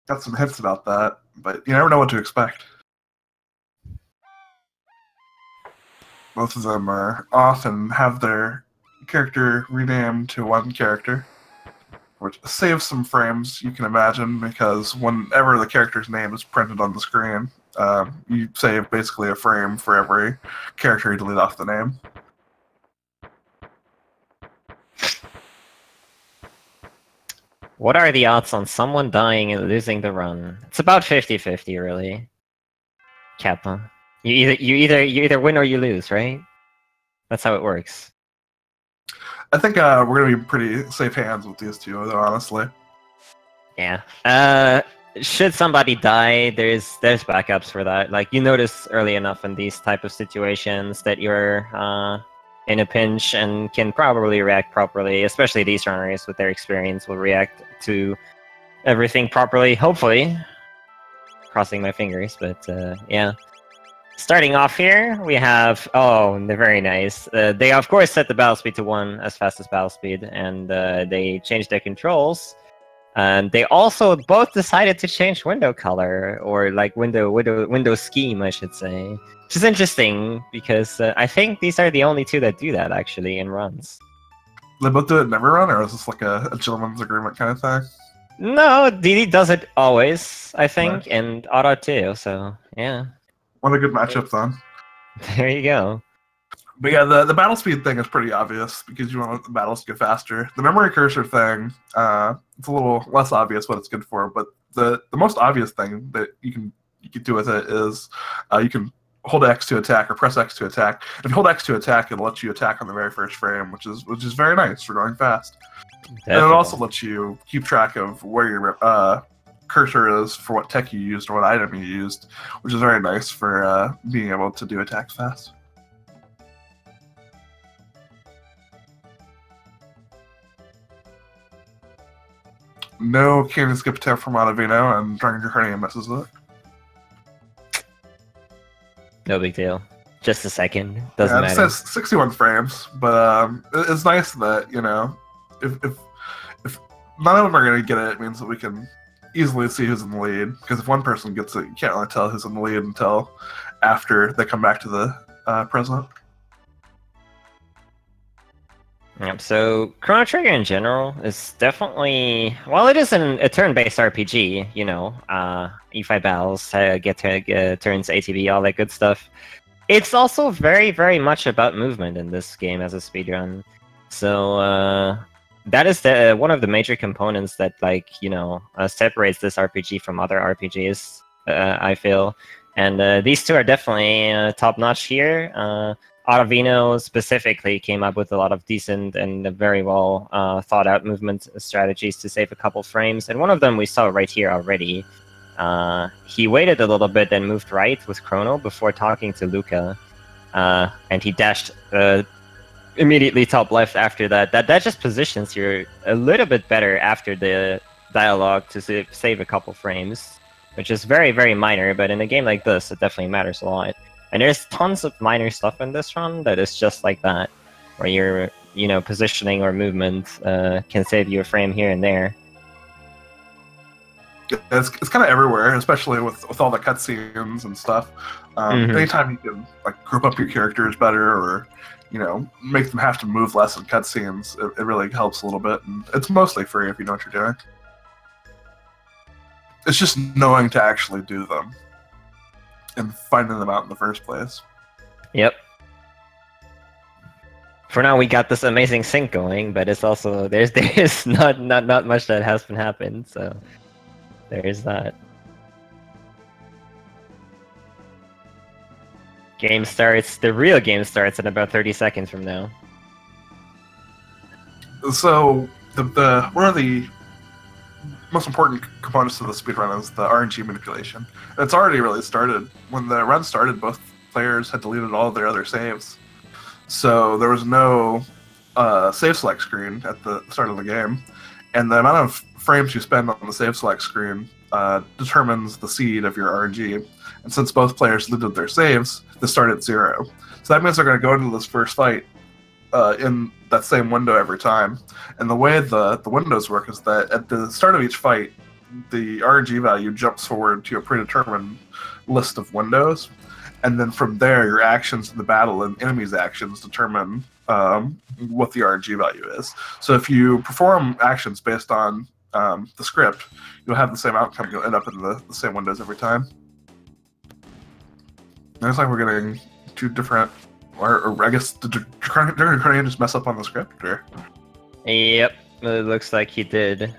got some hints about that, but you never know what to expect. Both of them are off and have their character renamed to one character, which saves some frames, you can imagine, because whenever the character's name is printed on the screen, you save basically a frame for every character you delete off the name. What are the odds on someone dying and losing the run? It's about 50-50, really. Kappa. You either win or you lose, right? That's how it works. I think we're gonna be pretty safe hands with these two, though, honestly. Yeah. Should somebody die, there's backups for that. Like, you notice early enough in these type of situations that you're in a pinch and can probably react properly, especially these runners with their experience will react to everything properly, hopefully. Crossing my fingers, but yeah. Starting off here, we have, oh, they're very nice. They of course set the battle speed to 1 as fast as battle speed, and they changed their controls. And they also both decided to change window color, or like window scheme, I should say. Which is interesting, because I think these are the only two that do that, actually, in runs. They both do it in every run, or is this like a gentleman's agreement kind of thing? No, DD does it always, I think, right. And Otto too, so yeah. What a good matchup, then. There you go. But yeah, the battle speed thing is pretty obvious, because you want the battles to go faster. The memory cursor thing, it's a little less obvious what it's good for, but the most obvious thing that you can do with it is you can hold X to attack or press X to attack. If you hold X to attack, it'll let you attack on the very first frame, which is very nice for going fast. Definitely. And it also lets you keep track of where your cursor is for what tech you used or what item you used, which is very nice for being able to do attacks fast. No cannon skip attempt from Ottavino, and DrunkenDraconian misses it. No big deal. Just a second. Doesn't matter. It says 61 frames, but it's nice that, you know, if none of them are going to get it, it means that we can easily see who's in the lead. Because if one person gets it, you can't really tell who's in the lead until after they come back to the present. Yep, so Chrono Trigger in general is definitely, well, it is a turn-based RPG, you know, E5 battles, get turns, ATB, all that good stuff. It's also very, very much about movement in this game as a speedrun. So that is one of the major components that, like, you know, separates this RPG from other RPGs, I feel. And these two are definitely top-notch here. Ottavino specifically came up with a lot of decent and very well thought-out movement strategies to save a couple frames, and one of them we saw right here already. He waited a little bit and moved right with Chrono before talking to Luca, and he dashed immediately top left after that. That just positions you a little bit better after the dialogue to save a couple frames, which is very, very minor, but in a game like this, it definitely matters a lot. And there's tons of minor stuff in this run that is just like that, where your, you know, positioning or movement can save you a frame here and there. It's kind of everywhere, especially with all the cutscenes and stuff. Anytime you can like group up your characters better, or, you know, make them have to move less in cutscenes, it really helps a little bit. And it's mostly free if you know what you're doing. It's just knowing to actually do them and finding them out in the first place. Yep. For now, we got this amazing sync going, but it's also there's not much that has been happened, so there's that. Game starts. The real game starts in about 30 seconds from now. So the one of the most important components of the speedrun is the RNG manipulation. It's already really started. When the run started, both players had deleted all of their other saves. So there was no save select screen at the start of the game. And the amount of frames you spend on the save select screen determines the seed of your RNG. And since both players deleted their saves, they start at 0. So that means they're going to go into this first fight in that same window every time. And the way the windows work is that at the start of each fight, the RNG value jumps forward to a predetermined list of windows, and then from there, your actions in the battle and enemies' actions determine what the RNG value is. So if you perform actions based on the script, you'll have the same outcome. You'll end up in the same windows every time. Looks like we're getting two different, or I guess did DrunkenDraconian just mess up on the script, or? Yep, it looks like he did.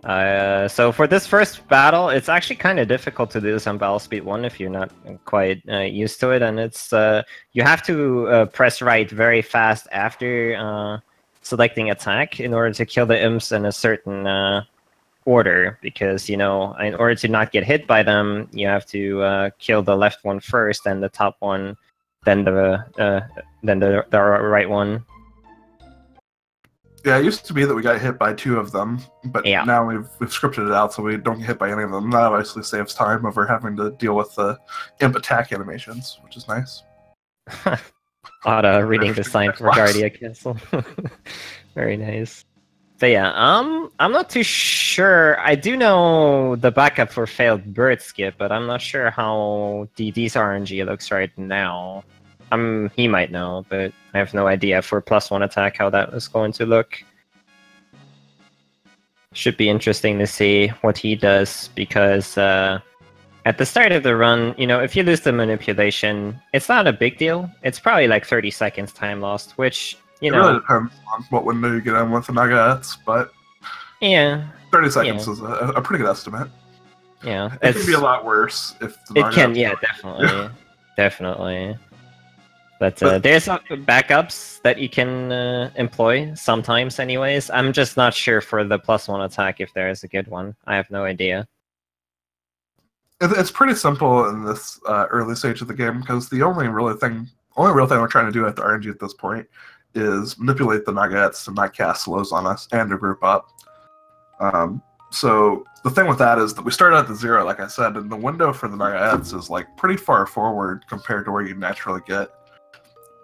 So for this first battle, it's actually kind of difficult to do this on Battle Speed 1 if you're not quite used to it, and it's you have to press right very fast after selecting attack in order to kill the imps in a certain order, because in order to not get hit by them, you have to kill the left one first, then the top one, then the right one. Yeah, it used to be that we got hit by 2 of them, but now we've scripted it out so we don't get hit by any of them. That obviously saves time over having to deal with the imp attack animations, which is nice. Otta reading the sign for Guardia Castle. Very nice. But yeah, I'm not too sure. I do know the backup for failed bird skip, but I'm not sure how DD's RNG looks right now. He might know, but I have no idea for +1 attack how that was going to look. Should be interesting to see what he does, because at the start of the run, if you lose the manipulation, it's not a big deal. It's probably like 30 seconds time lost, which, it really depends on what window you get in with the Nagaets, but yeah, 30 seconds is a pretty good estimate. Yeah, it can be a lot worse if the Nagaets definitely. Definitely. But there's backups that you can employ sometimes anyways. I'm just not sure for the +1 attack if there is a good one. I have no idea. It's pretty simple in this early stage of the game, because the only real thing we're trying to do at the RNG at this point is manipulate the Nagaets to not cast slows on us and to group up. So the thing with that is that we start at the 0, like I said, and the window for the Nagaets is like pretty far forward compared to where you naturally get.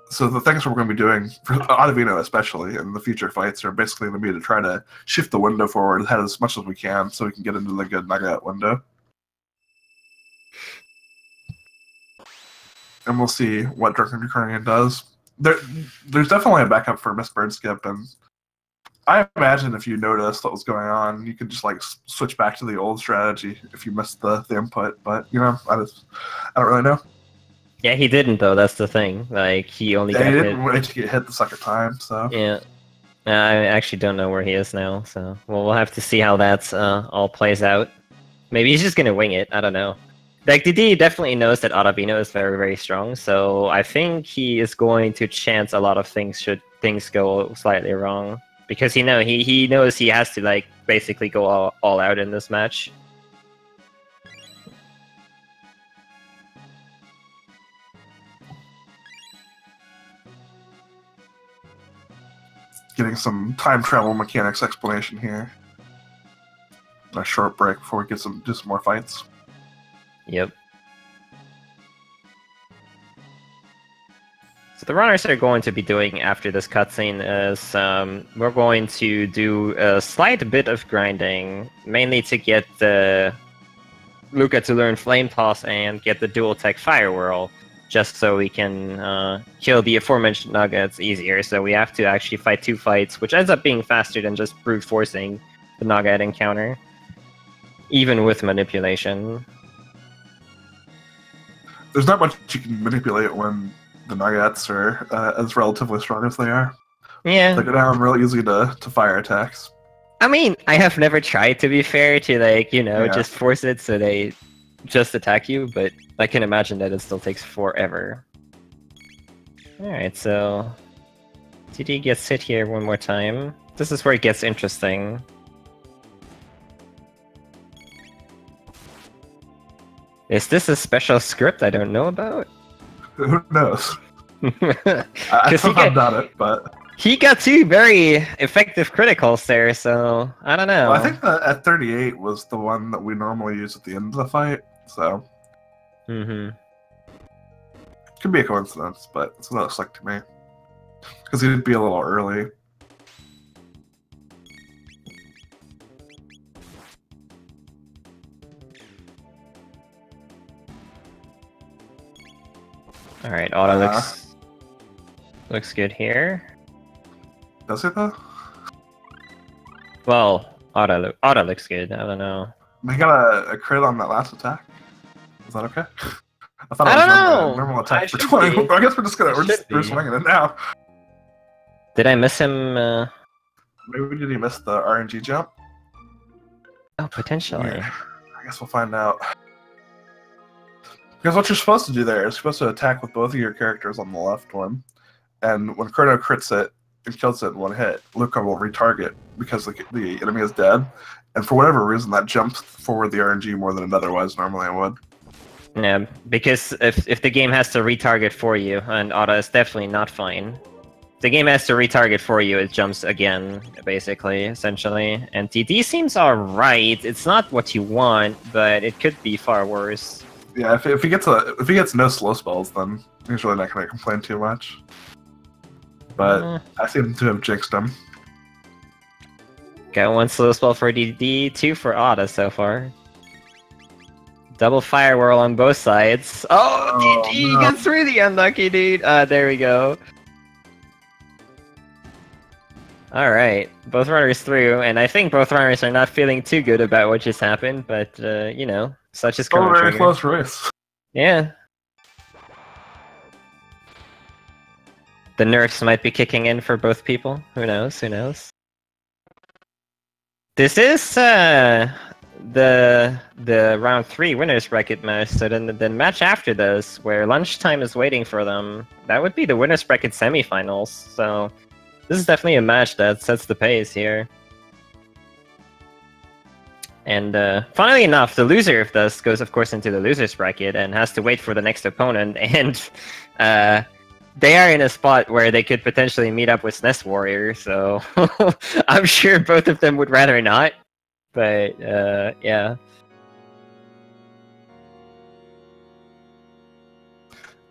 So the things we're going to be doing, for Ottavino especially, in the future fights, are basically going to be to try to shift the window forward ahead as much as we can so we can get into the good Nagaet window. And we'll see what DrunkenDraconian does. There's definitely a backup for Miss Bird Skip, and I imagine if you noticed what was going on, you could just like switch back to the old strategy if you missed the input, but I don't really know. Yeah, he didn't though. That's the thing. Like he only got hit. He didn't wait to get hit the second time. So yeah, I actually don't know where he is now. So we'll have to see how that all plays out. Maybe he's just gonna wing it. I don't know. Like DD definitely knows that Ottavino is very, very strong. So I think he is going to chance a lot of things should things go slightly wrong, because he knows he has to like basically go all out in this match. Getting some time travel mechanics explanation here. A short break before we do some more fights. Yep. So the runners are going to be doing after this cutscene is we're going to do a slight bit of grinding, mainly to get Luca to learn Flame Toss and get the dual tech Fire Whirl, just so we can kill the aforementioned Nuggets easier. So we have to actually fight 2 fights, which ends up being faster than just brute forcing the Nugget encounter, even with manipulation. There's not much you can manipulate when the Nuggets are as relatively strong as they are. Yeah. They go down real easy to fire attacks. I mean, I have never tried, to be fair, to like, just force it so they just attack you, but I can imagine that it still takes forever. Alright, so TD gets hit here one more time. This is where it gets interesting. Is this a special script I don't know about? Who knows? I somehow doubt it, but... He got 2 very effective criticals there, so I don't know. Well, I think that at 38 was the one that we normally use at the end of the fight, so... Could be a coincidence, but it's what it looks like to me. Because he'd be a little early. All right, Otto looks good here. Does it though? Well, Otto looks good. I don't know. They got a crit on that last attack. Is that okay? I thought I it was don't know. normal attack I for should 20. be. I guess we're just gonna we're Be. swinging it now. Did I miss him? Maybe did he miss the RNG jump? Oh, potentially. Yeah. I guess we'll find out. Because what you're supposed to do there is you're supposed to attack with both of your characters on the left one, and when Chrono crits it and kills it in one hit, Luca will retarget because the enemy is dead, and for whatever reason that jumps forward the RNG more than it otherwise normally would. Yeah, because if the game has to retarget for you, and Otto is definitely not fine. If the game has to retarget for you, it jumps again, basically, essentially. And TD seems alright. It's not what you want, but it could be far worse. Yeah, if he gets no slow spells, then he's really not going to complain too much. But I seem to have jinxed him. Got one slow spell for DD, two for Otto so far. Double fire whirl on both sides. Oh, DD no. gets through the unlucky dude. There we go. Alright, both runners through, and I think both runners are not feeling too good about what just happened, but, you know, such is Chrono very Trigger. close race. Yeah. The nerfs might be kicking in for both people. Who knows? Who knows? This is the round 3 winners bracket match. So then the match after this, where lunchtime is waiting for them, that would be the winners bracket semifinals. So this is definitely a match that sets the pace here. And funnily enough, the loser of this goes, of course, into the losers bracket and has to wait for the next opponent. And they are in a spot where they could potentially meet up with SNES Warrior. So I'm sure both of them would rather not. But yeah.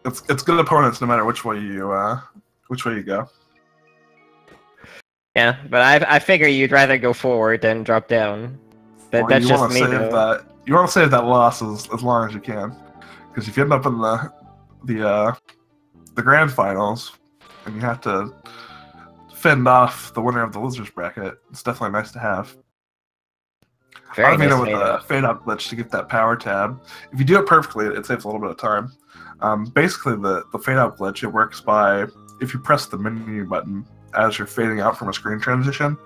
It's good opponents no matter which way you go. Yeah, but I figure you'd rather go forward than drop down. That's just me, though. You want to save that loss as long as you can, because if you end up in the grand finals and you have to fend off the winner of the losers bracket, it's definitely nice to have. Ottavino with a fade out glitch to get that power tab. If you do it perfectly, it saves a little bit of time. Basically, the fade out glitch, it works by if you press the menu button as you're fading out from a screen transition,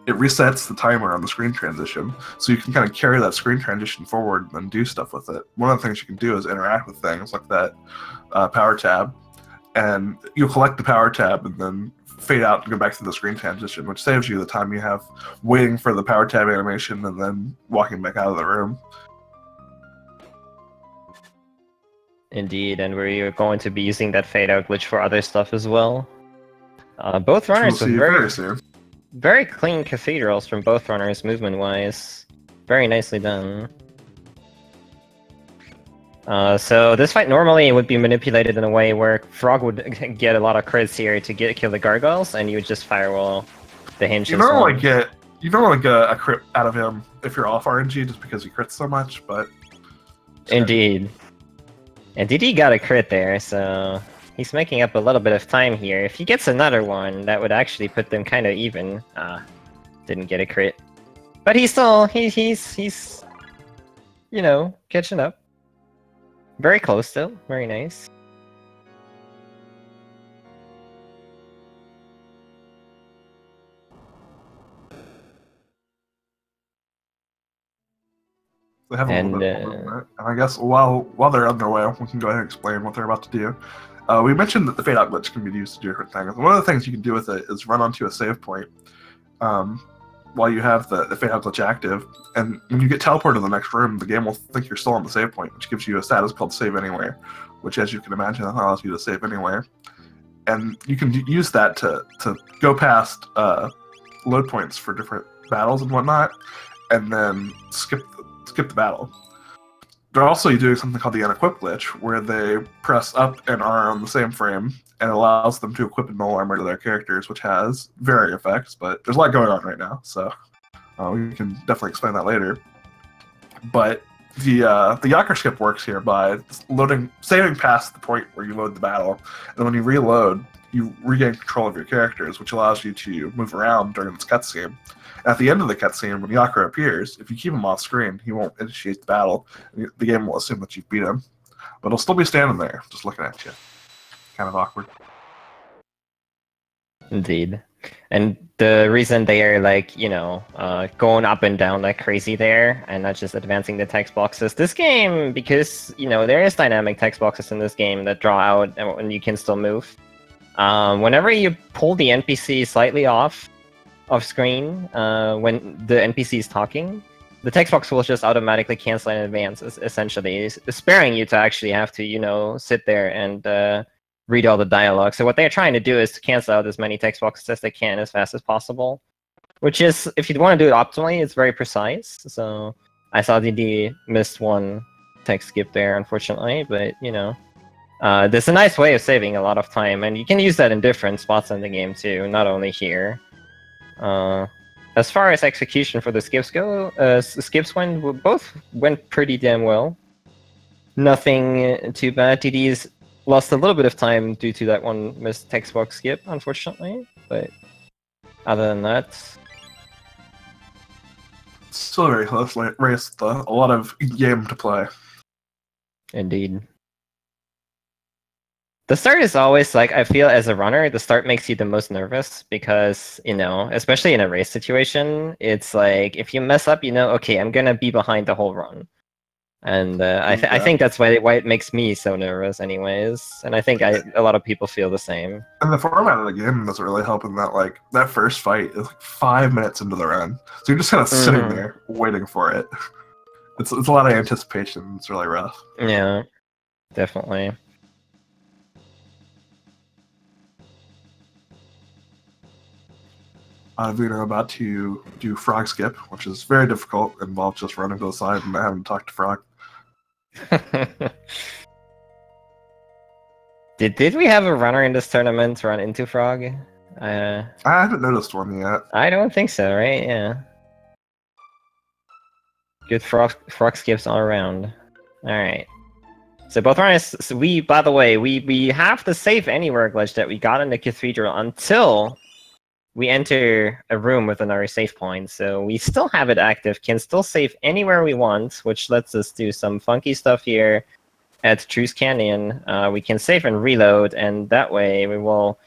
it resets the timer on the screen transition, so you can kind of carry that screen transition forward and do stuff with it. One of the things you can do is interact with things like that power tab, and you'll collect the power tab and then fade out and go back to the screen transition, which saves you the time you have waiting for the power tab animation and then walking back out of the room. Indeed, and we're going to be using that fade out glitch for other stuff as well. Both runners with very clean cathedrals from both runners, movement-wise. Very nicely done. So this fight normally would be manipulated in a way where Frog would get a lot of crits here to kill the gargoyles, and you would just firewall the hinge. You normally get a crit out of him if you're off RNG, just because he crits so much. But indeed, and DD got a crit there, so he's making up a little bit of time here. If he gets another one, that would actually put them kind of even. Didn't get a crit, but he's still he's you know, catching up. Very close still. Very nice. They have a little bit of movement. And I guess while they're on their way, we can go ahead and explain what they're about to do. We mentioned that the fade out glitch can be used to do different things. One of the things you can do with it is run onto a save point while you have the fade out glitch active. And when you get teleported to the next room, the game will think you're still on the save point, which gives you a status called Save Anywhere, which, as you can imagine, allows you to save anywhere. And you can use that to go past load points for different battles and whatnot, and then skip the battle. They're also doing something called the unequip glitch, where they press up and R on the same frame, and it allows them to equip null armor to their characters, which has varying effects, but there's a lot going on right now, so we can definitely explain that later. But the Yakker skip works here by saving past the point where you load the battle, and when you reload, you regain control of your characters, which allows you to move around during this cutscene. At the end of the cutscene, when Yakker appears, if you keep him off screen, he won't initiate the battle, and the game will assume that you've beat him. But he'll still be standing there, just looking at you. Kind of awkward. Indeed. And the reason they are, like, you know, going up and down like crazy there, and not just advancing the text boxes. This game, because, you know, there is dynamic text boxes in this game that draw out and you can still move. Whenever you pull the NPC slightly off screen, when the NPC is talking, the text box will just automatically cancel in advance, essentially, sparing you to actually have to, you know, sit there and read all the dialogue. So what they're trying to do is to cancel out as many text boxes as they can as fast as possible, which is, if you want to do it optimally, it's very precise. So I saw DD missed one text skip there, unfortunately, but, you know, there's a nice way of saving a lot of time, and you can use that in different spots in the game too, not only here. As far as execution for the skips go, both went pretty damn well. Nothing too bad. DD's lost a little bit of time due to that one missed text box skip, unfortunately, but other than that... Still a very close race, though. A lot of game to play. Indeed. The start is always, like, I feel as a runner, the start makes you the most nervous because, you know, especially in a race situation, it's like, if you mess up, you know, okay, I'm gonna be behind the whole run. And I think that's why it makes me so nervous anyways. And I think a lot of people feel the same. And the format of the game doesn't really help in that, like, that first fight is like 5 minutes into the run. So you're just kind of sitting there waiting for it. It's a lot of anticipation. It's really rough. Yeah, definitely. Ottavino about to do frog skip, which is very difficult. It involves just running to the side and having to talk to frog. Did we have a runner in this tournament run into frog? I haven't noticed one yet. I don't think so, right? Yeah. Good frog skips all around. Alright. So both runners, by the way, we have the save anywhere glitch that we got in the cathedral until we enter a room with another save point, so we still have it active, can still save anywhere we want, which lets us do some funky stuff here at Truce Canyon. We can save and reload, and that way we will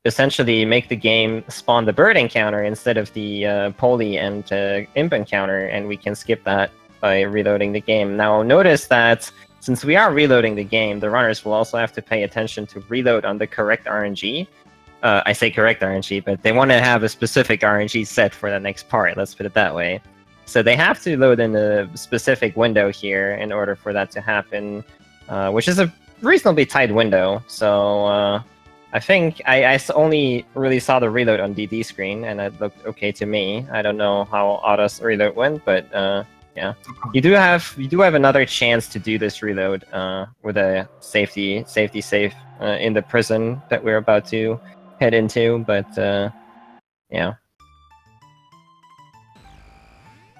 essentially make the game spawn the bird encounter instead of the Poli and Imp encounter, and we can skip that by reloading the game. Now notice that since we are reloading the game, the runners will also have to pay attention to reload on the correct RNG. I say correct RNG, but they want to have a specific RNG set for the next part, let's put it that way. So they have to load in a specific window here in order for that to happen, which is a reasonably tight window. So I think I only really saw the reload on DD screen, and it looked okay to me. I don't know how Otto's reload went, but yeah. You do have another chance to do this reload with a safety save in the prison that we're about to head into, but yeah.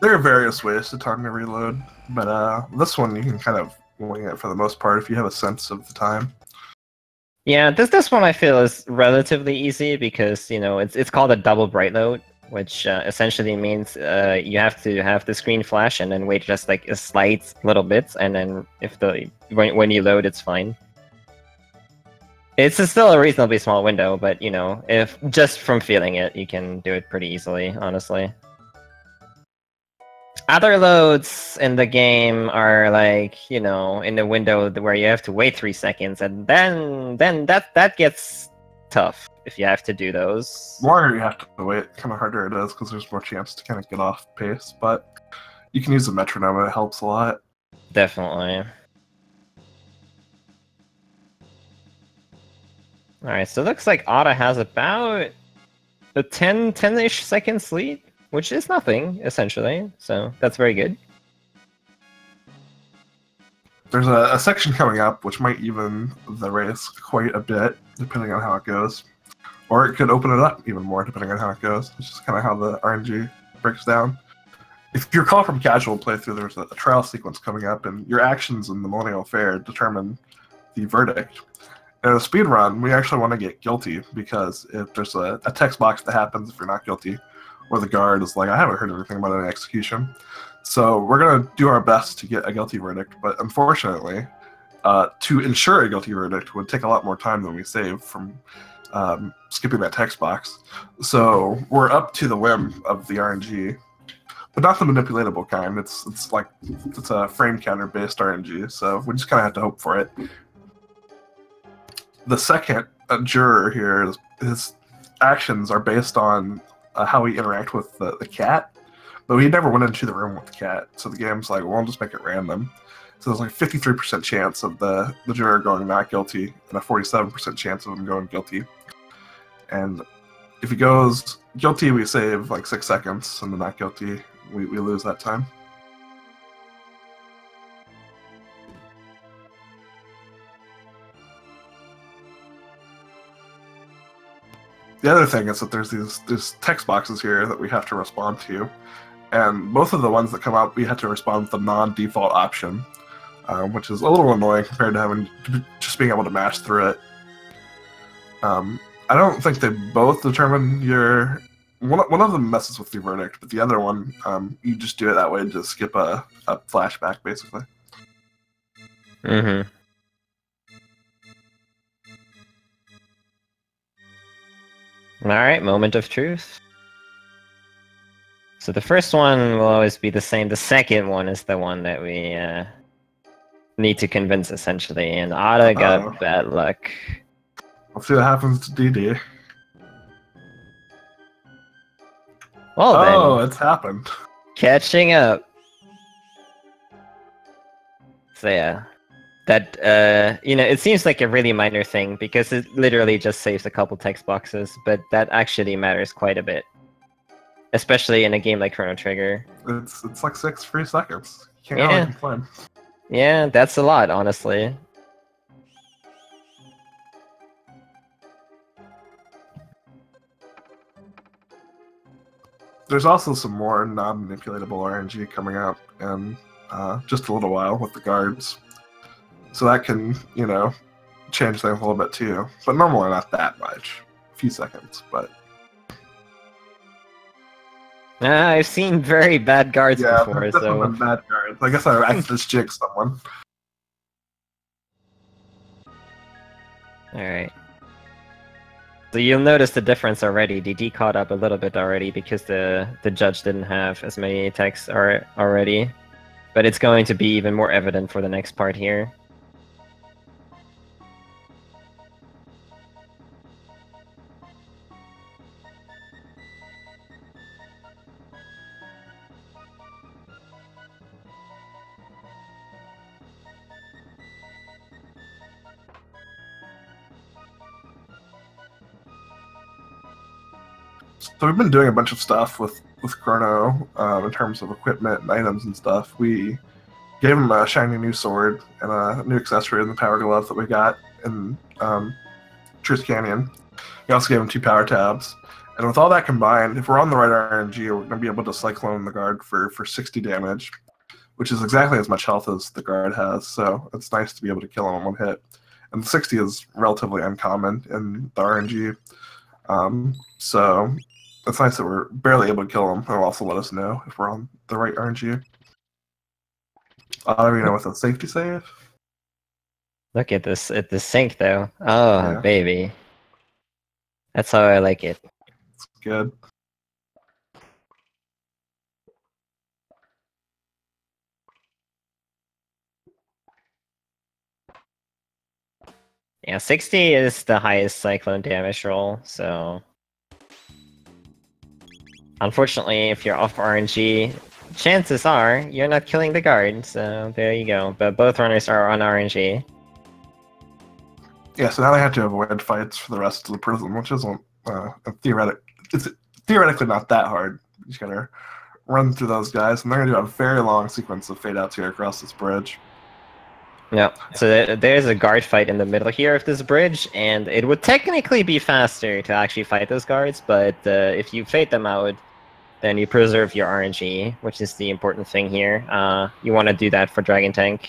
There are various ways to time your reload, but this one you can kind of wing it for the most part if you have a sense of the time. Yeah, this one I feel is relatively easy because, you know, it's called a double bright load, which essentially means you have to have the screen flash and then wait just like a slight little bit, and then when you load, it's fine. It's still a reasonably small window, but, you know, if just from feeling it, you can do it pretty easily, honestly. Other loads in the game are like, you know, in the window where you have to wait 3 seconds, and then that gets tough if you have to do those. The longer you have to wait, kind of harder it is because there's more chance to kind of get off pace, but you can use a metronome and it helps a lot. Definitely. Alright, so it looks like Otta has about a 10-ish seconds lead, which is nothing, essentially, so that's very good. There's a section coming up which might even the race quite a bit, depending on how it goes. Or it could open it up even more, depending on how it goes. It's just kind of how the RNG breaks down. if you recall from casual playthrough, there's a trial sequence coming up, and your actions in the Millennial Fair determine the verdict. In a speed run, we actually want to get guilty, because if there's a text box that happens if you're not guilty, or the guard is like, I haven't heard anything about an execution. So we're going to do our best to get a guilty verdict, but unfortunately, to ensure a guilty verdict would take a lot more time than we save from skipping that text box. So we're up to the whim of the RNG, but not the manipulatable kind. It's a frame counter based RNG, so we just kind of have to hope for it. The second juror here, his actions are based on how we interact with the cat, but we never went into the room with the cat, so the game's like, well, I'll just make it random. So there's like 53% chance of the juror going not guilty, and a 47% chance of him going guilty. And if he goes guilty, we save like 6 seconds, and the not guilty, we lose that time. The other thing is that there's these text boxes here that we have to respond to, and both of the ones that come up, we had to respond with the non-default option, which is a little annoying compared to just being able to mash through it. I don't think they both determine your... One of them messes with your verdict, but the other one, you just do it that way to skip a flashback, basically. Mm-hmm. Alright, moment of truth. So the first one will always be the same. The second one is the one that we need to convince, essentially. And Otta got bad luck. Let's see what happens to DD. Well then, it's happened. Catching up. So yeah. That, it seems like a really minor thing, because it literally just saves a couple text boxes, but that actually matters quite a bit. Especially in a game like Chrono Trigger. It's like 6 free seconds. You can't really complain. Yeah, that's a lot, honestly. There's also some more non-manipulatable RNG coming up in just a little while with the guards. So that can, change things a little bit too. But normally not that much. A few seconds, but... I've seen very bad guards before, so... bad guards. I guess I just jigged someone. Alright. So you'll notice the difference already. DD caught up a little bit already, because the judge didn't have as many texts already. But it's going to be even more evident for the next part here. So we've been doing a bunch of stuff with Chrono in terms of equipment and items and stuff. We gave him a shiny new sword and a new accessory in the power glove that we got in Truth Canyon. We also gave him 2 power tabs. And with all that combined, if we're on the right RNG, we're going to be able to Cyclone the guard for 60 damage, which is exactly as much health as the guard has. So it's nice to be able to kill him in one hit. And 60 is relatively uncommon in the RNG. So it's nice that we're barely able to kill him. It'll also let us know if we're on the right RNG. Ottavino with a safety save. Look at this sync though. Oh, yeah. Baby. That's how I like it. It's good. Yeah, 60 is the highest cyclone damage roll, so... Unfortunately, if you're off RNG, chances are you're not killing the guard, so there you go. But both runners are on RNG. Yeah, so now they have to avoid fights for the rest of the prison, which isn't it's theoretically not that hard. You just gotta run through those guys, and they're gonna do a very long sequence of fade outs here across this bridge. Yeah, so there's a guard fight in the middle here of this bridge, and it would technically be faster to actually fight those guards, but if you fade them out, then you preserve your RNG, which is the important thing here. You want to do that for Dragon Tank.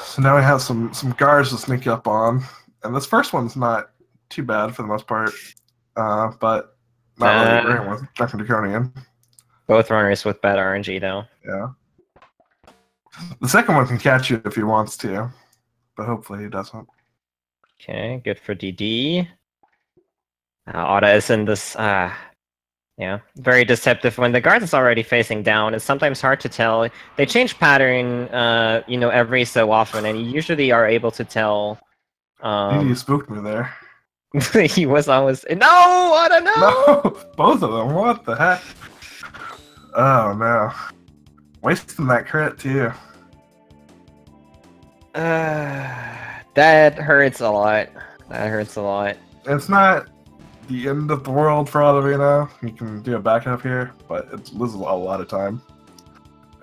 So now we have some guards to sneak up on, and this first one's not too bad for the most part, but not really agreeing with DrunkenDraconian. Both runners with bad RNG though. Yeah. The second one can catch you if he wants to, but hopefully he doesn't. Okay, good for DD. Otta is in this, yeah, very deceptive. When the guard is already facing down, it's sometimes hard to tell. They change pattern, you know, every so often, and you usually are able to tell. You spooked me there. He was almost no. Otta, no. No, both of them. What the heck? Oh no, wasting that crit too. That hurts a lot. That hurts a lot. It's not the end of the world for Ottavino. You can do a backup here, but it loses a lot of time.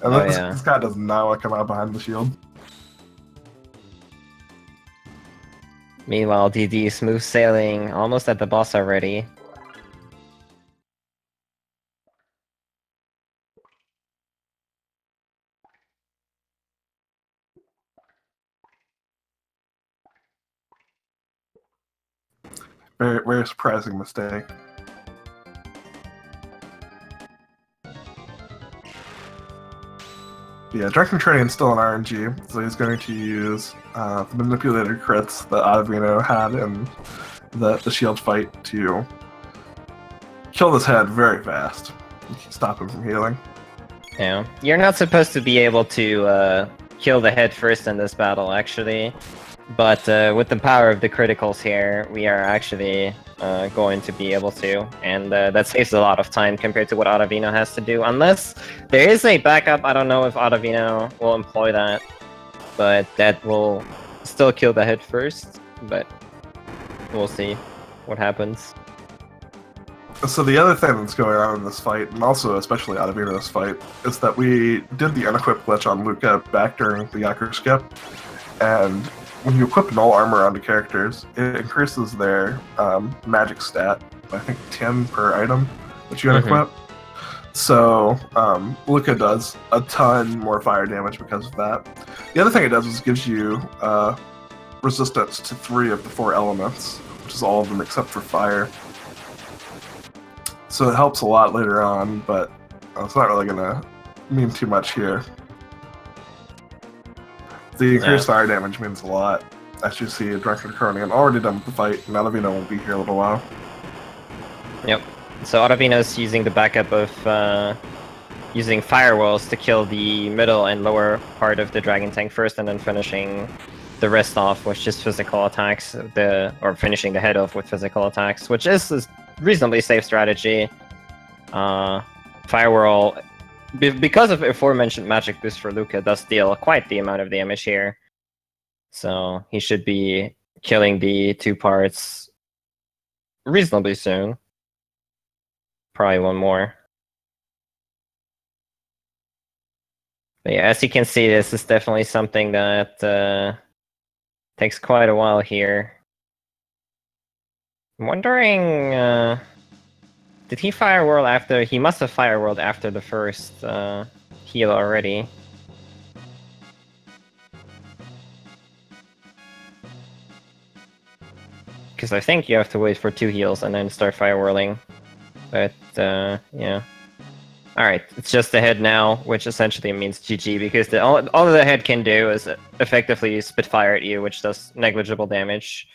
And this guy does not want to come out behind the shield. Meanwhile, DD smooth sailing, almost at the boss already. Very, very surprising mistake. Yeah, DrunkenDraconian's still an RNG, so he's going to use the manipulated crits that Ottavino had in the shield fight to kill this head very fast. Stop him from healing. Yeah, you're not supposed to be able to kill the head first in this battle, actually. But with the power of the criticals here, we are actually going to be able to, and that saves a lot of time compared to what Ottavino has to do. Unless there is a backup, I don't know if Ottavino will employ that, but that will still kill the head first, but we'll see what happens. So the other thing that's going on in this fight, and also especially Ottavino's fight, is that we did the unequip glitch on Luca back during the Yaku skip, and when you equip null armor onto characters, it increases their magic stat by, I think, 10 per item that you unequip. So Luca does a ton more fire damage because of that. The other thing it does is it gives you resistance to 3 of the 4 elements, which is all of them except for fire. So it helps a lot later on, but it's not really going to mean too much here. The increased fire damage means a lot. As you see, DrunkenDraconian already done with the fight, and Ottavino will be here a little while. Yep. So Ottavino's using the backup of using firewalls to kill the middle and lower part of the Dragon Tank first, and then finishing the rest off with just physical attacks, or finishing the head off with physical attacks, which is a reasonably safe strategy. Firewall, because of aforementioned magic boost for Luca, does deal quite the amount of damage here. So he should be killing the 2 parts reasonably soon. Probably one more. But yeah, as you can see, this is definitely something that takes quite a while here. I'm wondering, did he firewall after? He must have firewalled after the first heal already. Because I think you have to wait for 2 heals and then start firewalling. But, yeah. Alright, it's just the head now, which essentially means GG, because all the head can do is effectively spit fire at you, which does negligible damage.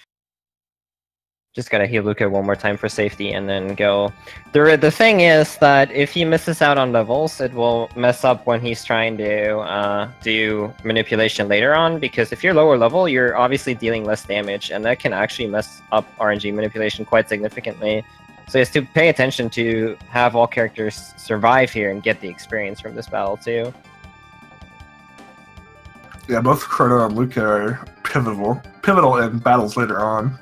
Just gotta heal Luca one more time for safety and then go. The thing is that if he misses out on levels, it will mess up when he's trying to do manipulation later on, because if you're lower level, you're obviously dealing less damage, and that can actually mess up RNG manipulation quite significantly. So he has to pay attention to have all characters survive here and get the experience from this battle too. Yeah, both Chrono and Luca are pivotal in battles later on.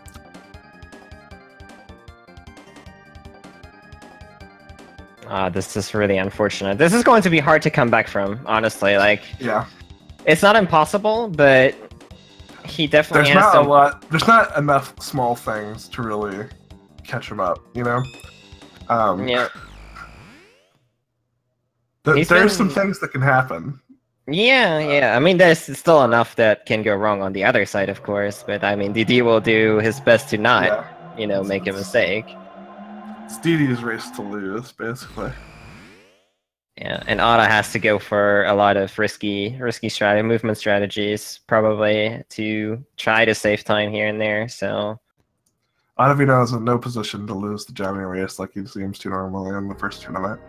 This is really unfortunate. This is going to be hard to come back from, honestly. Like, yeah, it's not impossible, but he definitely there's has not some... a lot. There's not enough small things to really catch him up. You know. Yeah. There's some things that can happen. Yeah. I mean, there's still enough that can go wrong on the other side, of course. But I mean, DD will do his best to not, make a mistake. It's DD's race to lose, basically. Yeah, and Otta has to go for a lot of risky movement strategies, probably to try to save time here and there. So Ottavino is in no position to lose the Johnny race like he seems to normally in the first tournament.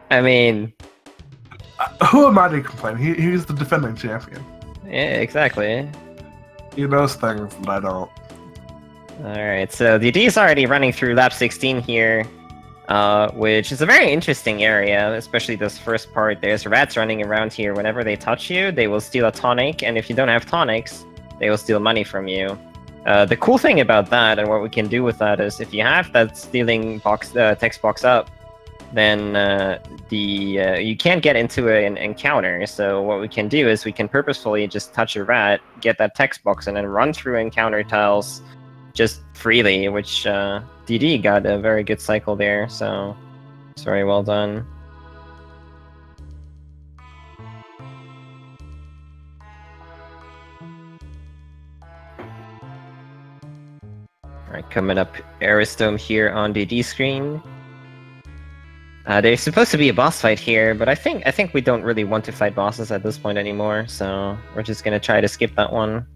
I mean, who am I to complain? He's the defending champion. Yeah, exactly. He knows things that I don't. Alright, so DD is already running through lap 16 here, which is a very interesting area, especially this first part. There's rats running around here. Whenever they touch you, they will steal a tonic, and if you don't have tonics, they will steal money from you. The cool thing about that, and what we can do with that, is if you have that stealing box, text box up, then you can't get into an encounter. So what we can do is we can purposefully just touch a rat, get that text box, and then run through encounter tiles just freely, which DD got a very good cycle there, so it's very well done. Alright, coming up Aristome here on DD screen. There's supposed to be a boss fight here, but I think we don't really want to fight bosses at this point anymore, so we're just gonna try to skip that one.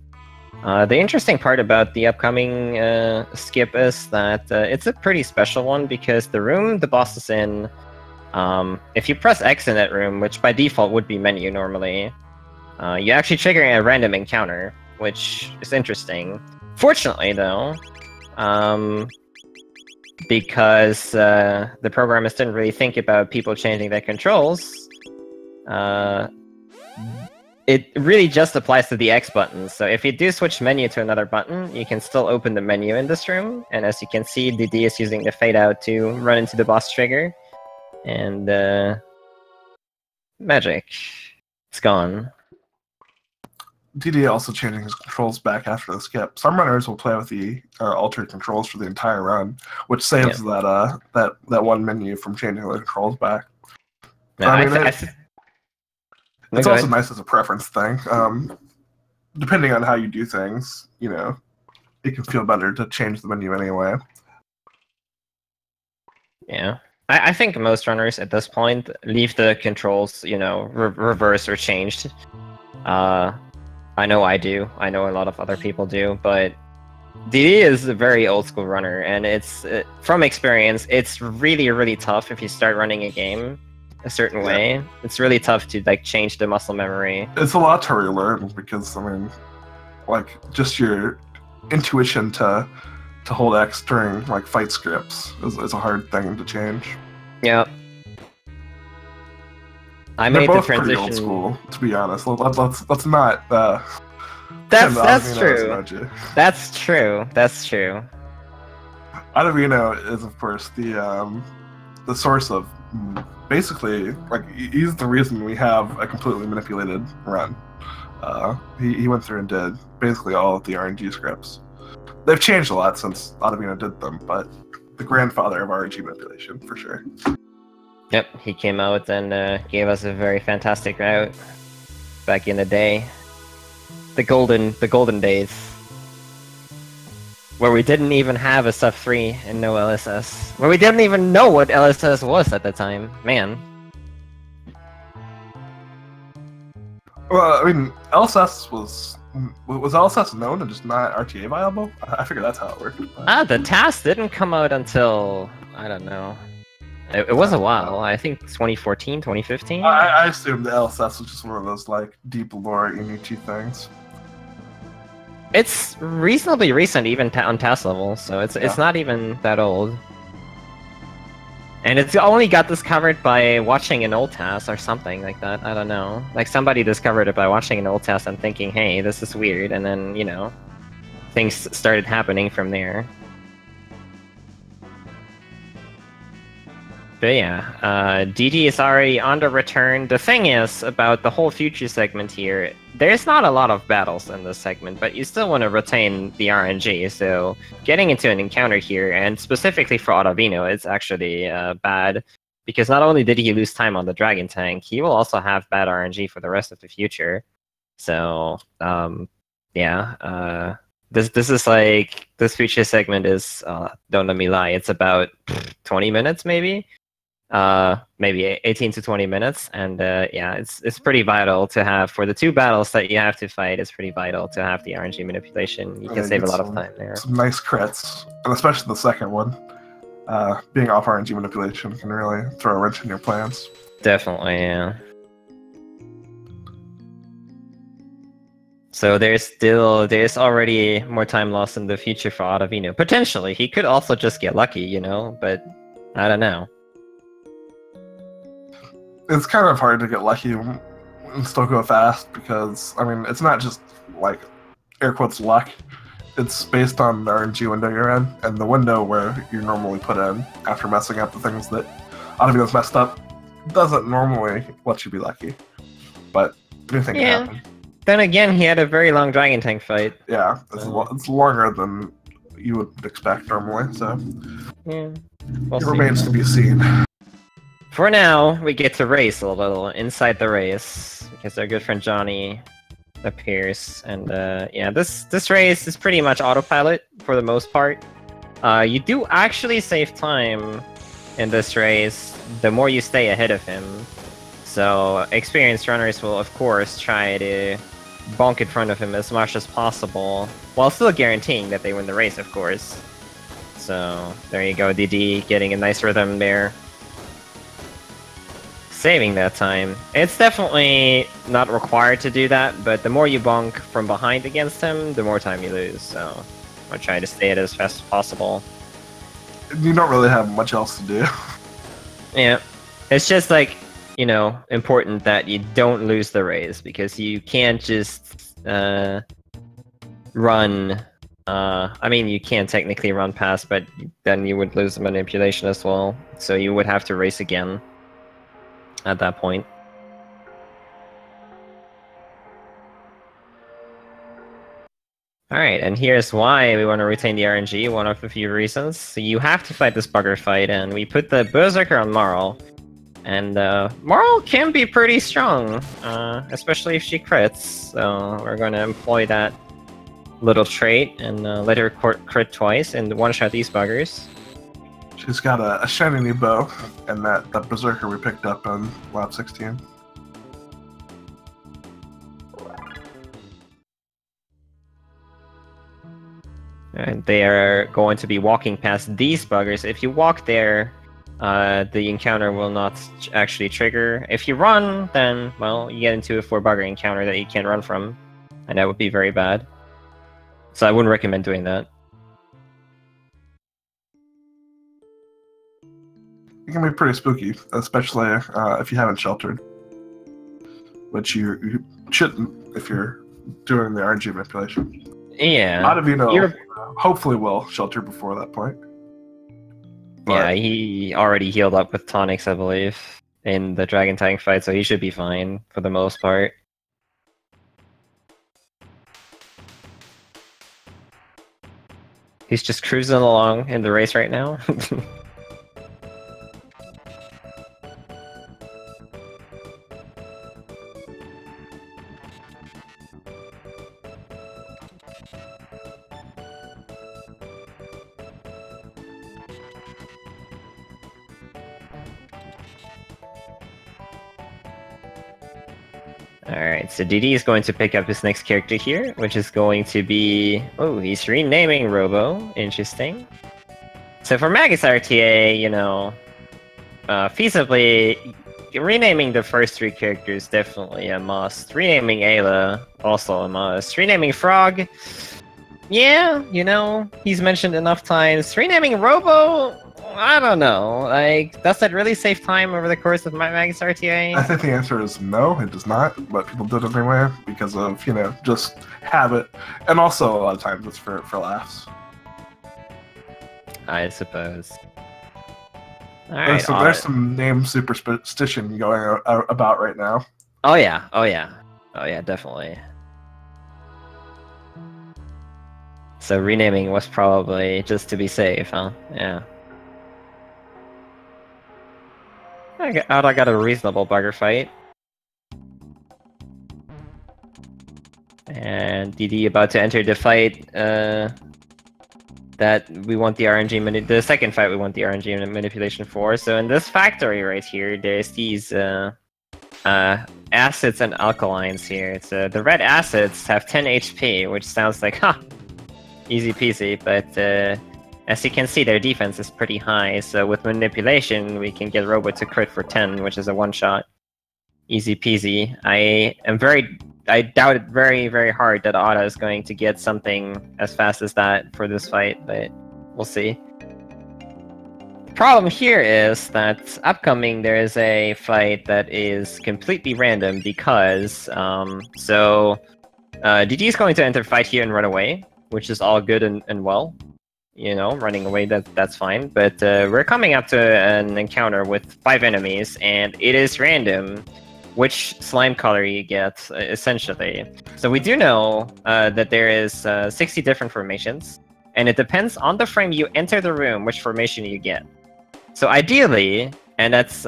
The interesting part about the upcoming skip is that it's a pretty special one, because the room the boss is in, if you press X in that room, which by default would be menu normally, you actually trigger a random encounter, which is interesting. Fortunately, though, because the programmers didn't really think about people changing their controls, it really just applies to the X button. So if you do switch menu to another button, you can still open the menu in this room. And as you can see, DD is using the fade out to run into the boss trigger. And magic. It's gone. DD also changing his controls back after the skip. Some runners will play with the altered controls for the entire run, which saves that one menu from changing the controls back. No, it's also nice as a preference thing. Depending on how you do things, it can feel better to change the menu anyway. Yeah. I think most runners at this point leave the controls, reversed or changed. I know I do. I know a lot of other people do, but DD is a very old school runner, and it's from experience, it's really, really tough if you start running a game a certain way. It's really tough to change the muscle memory. It's a lot to relearn, because just your intuition to hold X during fight scripts is a hard thing to change. Yeah. I They're made both the transition. Pretty old school, to be honest. Let's not. That's true. That's true. That's true. Ottavino is, of course, the source of basically he's the reason we have a completely manipulated run. He went through and did basically all of the RNG scripts. They've changed a lot since Ottavino did them, but the grandfather of RNG manipulation for sure. Yep, he came out and gave us a very fantastic route back in the day. The golden days. Where we didn't even have a sub 3 and no LSS. Where we didn't even know what LSS was at the time. Man. Well, I mean, LSS was LSS known and just not RTA viable? I figured that's how it worked. The task didn't come out until, I don't know. It was a while. I think 2014, 2015? I assumed the LSS was just one of those deep lore Inichi things. It's reasonably recent, even on task level, so it's not even that old. And it's only got discovered by watching an old task or something like that. I don't know. Somebody discovered it by watching an old task and thinking, hey, this is weird, and then, things started happening from there. But yeah, DD is already on the return. The thing is, about the whole future segment here, there's not a lot of battles in this segment, but you still want to retain the RNG. So getting into an encounter here, and specifically for Ottavino, it's actually bad. Because not only did he lose time on the Dragon Tank, he will also have bad RNG for the rest of the future. So, yeah. This is like, this future segment is, don't let me lie, it's about 20 minutes maybe? Maybe 18 to 20 minutes. And yeah, it's pretty vital to have, for the 2 battles that you have to fight, it's pretty vital to have the RNG manipulation. You can save a lot of time there. Some nice crits, and especially the second one. Being off RNG manipulation can really throw a wrench in your plans. Definitely, yeah. So there's already more time lost in the future for Ottavino. Potentially, he could also just get lucky, you know, but I don't know. It's kind of hard to get lucky and still go fast because, I mean, it's not just like air quotes luck. It's based on the RNG window you're in, and the window where you normally put in after messing up the things that Ottavino's messed up doesn't normally let you be lucky. But anything can happen. Then again, he had a very long Dragon Tank fight. Yeah, it's longer than you would expect normally, so yeah, it remains to be seen. For now, we get to race a little inside the race, because our good friend Johnny appears, and yeah, this race is pretty much autopilot for the most part. You do actually save time in this race the more you stay ahead of him. So experienced runners will of course try to bonk in front of him as much as possible, while still guaranteeing that they win the race, of course. So there you go, DD getting a nice rhythm there. Saving that time. It's definitely not required to do that, but the more you bonk from behind against him, the more time you lose, so I'll try to stay it as fast as possible. You don't really have much else to do. Yeah. It's just like, you know, important that you don't lose the race, because you can't just run. I mean, you can technically run past, but then you would lose the manipulation as well, so you would have to race again at that point. Alright, and here's why we want to retain the RNG, one of the few reasons. So you have to fight this bugger fight, and we put the Berserker on Marl. And Marl can be pretty strong, especially if she crits. So we're going to employ that little trait and let her crit twice and one-shot these buggers. She's got a shiny new bow, and that Berserker we picked up on lap 16. And they are going to be walking past these buggers. If you walk there, the encounter will not actually trigger. If you run, then, well, you get into a 4-bugger encounter that you can't run from, and that would be very bad. So I wouldn't recommend doing that. It can be pretty spooky, especially if you haven't sheltered. Which you shouldn't if you're doing the RNG manipulation. Yeah. Ottavino hopefully will shelter before that point. But yeah, he already healed up with tonics, I believe, in the Dragon Tank fight, so he should be fine for the most part. He's just cruising along in the race right now. Alright, so DD is going to pick up his next character here, which is going to be... Oh, he's renaming Robo. Interesting. So for Magus RTA, you know, feasibly, renaming the first 3 characters definitely a must. Renaming Ayla, also a must. Renaming Frog, yeah, you know, he's mentioned enough times. Renaming Robo, I don't know. Like, does that really save time over the course of my Magus RTA? I think the answer is no, it does not, but people did it anyway because of, you know, just habit. And also, a lot of times, it's for laughs. I suppose. Alright, there's some name superstition going about right now. Oh yeah, oh yeah. Oh yeah, definitely. So renaming was probably just to be safe, huh? Yeah. I got a reasonable bugger fight. And DD about to enter the fight, that we want the RNG the second fight we want the RNG manipulation for. So in this factory right here, there's these acids and alkalines here. It's the red acids have 10 HP, which sounds like, huh, easy peasy, but as you can see, their defense is pretty high, so with manipulation, we can get Robo to crit for 10, which is a one-shot. Easy peasy. I doubt it very, very hard that Otta is going to get something as fast as that for this fight, but we'll see. The problem here is that upcoming there is a fight that is completely random because, DD is going to enter fight here and run away, which is all good and well. You know, running away, that's fine. But we're coming up to an encounter with 5 enemies, and it is random which slime color you get, essentially. So we do know that there is 60 different formations, and it depends on the frame you enter the room which formation you get. So ideally, and that's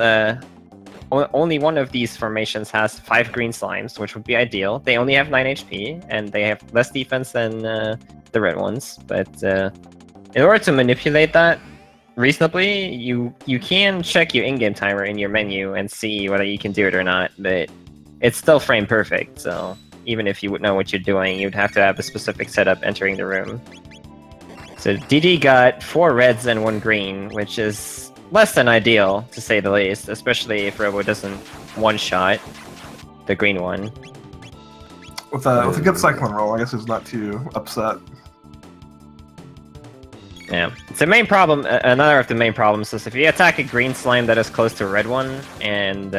only one of these formations has 5 green slimes, which would be ideal. They only have 9 HP, and they have less defense than the red ones, but in order to manipulate that reasonably, you can check your in-game timer in your menu and see whether you can do it or not, but it's still frame perfect, so even if you would know what you're doing, you'd have to have a specific setup entering the room. So DD got 4 reds and 1 green, which is less than ideal, to say the least, especially if Robo doesn't one-shot the green one. With a good cyclone roll, I guess he's not too upset. Yeah, it's the main problem. Another of the main problems is if you attack a green slime that is close to a red one and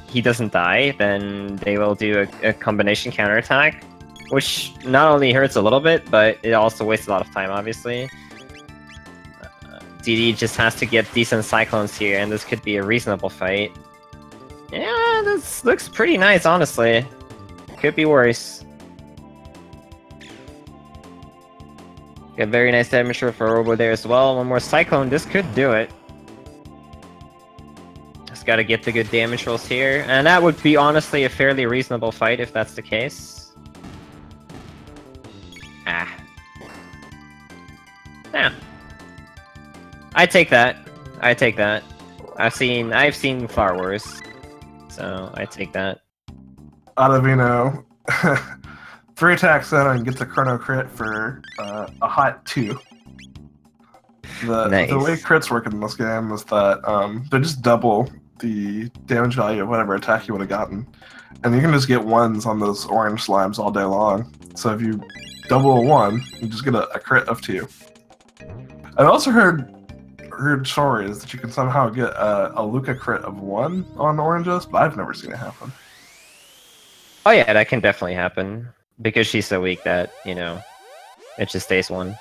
he doesn't die, then they will do a combination counterattack, which not only hurts a little bit, but it also wastes a lot of time, obviously. DD just has to get decent cyclones here, and this could be a reasonable fight. Yeah, this looks pretty nice, honestly. Could be worse. Got very nice damage for Robo there as well. One more Cyclone, this could do it. Just gotta get the good damage rolls here. And that would be honestly a fairly reasonable fight if that's the case. Ah. Yeah. I take that. I take that. I've seen far worse. So I take that. Ottavino 3 attacks in and gets a Chrono crit for a hot 2. Nice. The way crits work in this game is that they just double the damage value of whatever attack you would have gotten. And you can just get 1s on those orange slimes all day long. So if you double a 1, you just get a crit of 2. I've also heard stories that you can somehow get a Luca crit of 1 on oranges, but I've never seen it happen. Oh yeah, that can definitely happen. Because she's so weak that, you know, it just stays 1.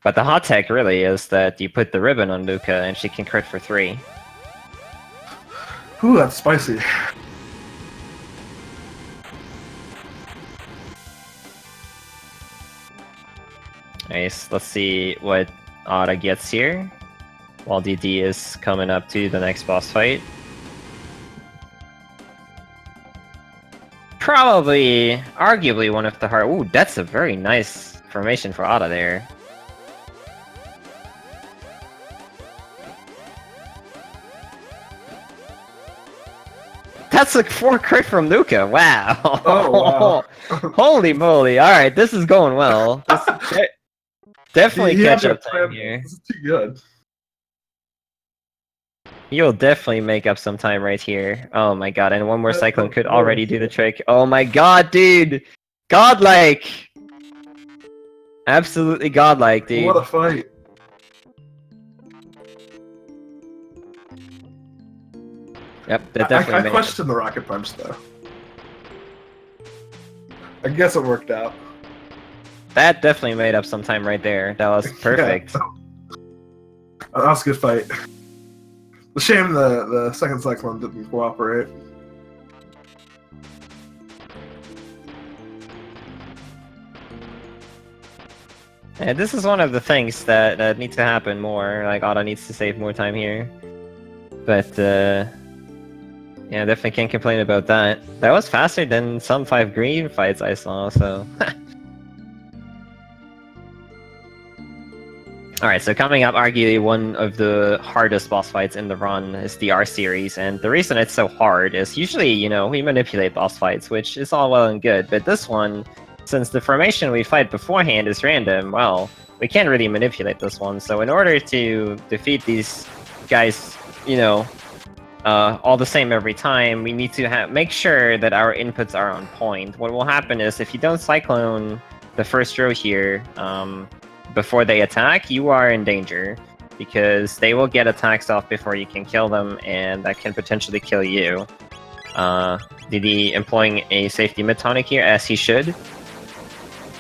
But the hot tech really is that you put the ribbon on Luca and she can crit for 3. Ooh, that's spicy. Nice, let's see what Otta gets here. While DD is coming up to the next boss fight. Probably, arguably one of the hard. Ooh, that's a very nice formation for Otta there. That's like 4 crit from Luca. Wow. Oh, wow. Holy moly. Alright, this is going well. This definitely catch up time here. This is too good. You'll definitely make up some time right here. Oh my god, and one more Cyclone could already do the trick. Oh my god, dude! Godlike! Absolutely godlike, dude. What a fight. Yep, that definitely I question the rocket punch, though. I guess it worked out. That definitely made up some time right there. That was perfect. Yeah. That was a good fight. The shame the second cyclone didn't cooperate. Yeah, this is one of the things that need to happen more. Like, Otta needs to save more time here. But, yeah, definitely can't complain about that. That was faster than some 5 green fights I saw, so... Alright, so coming up, arguably one of the hardest boss fights in the run is the R series, and the reason it's so hard is usually, you know, we manipulate boss fights, which is all well and good, but this one, since the formation we fight beforehand is random, well, we can't really manipulate this one, so in order to defeat these guys, you know, all the same every time, we need to make sure that our inputs are on point. What will happen is, if you don't cyclone the first row here, before they attack, you are in danger, because they will get attacks off before you can kill them, and that can potentially kill you. DD employing a safety mid-tonic here, as he should.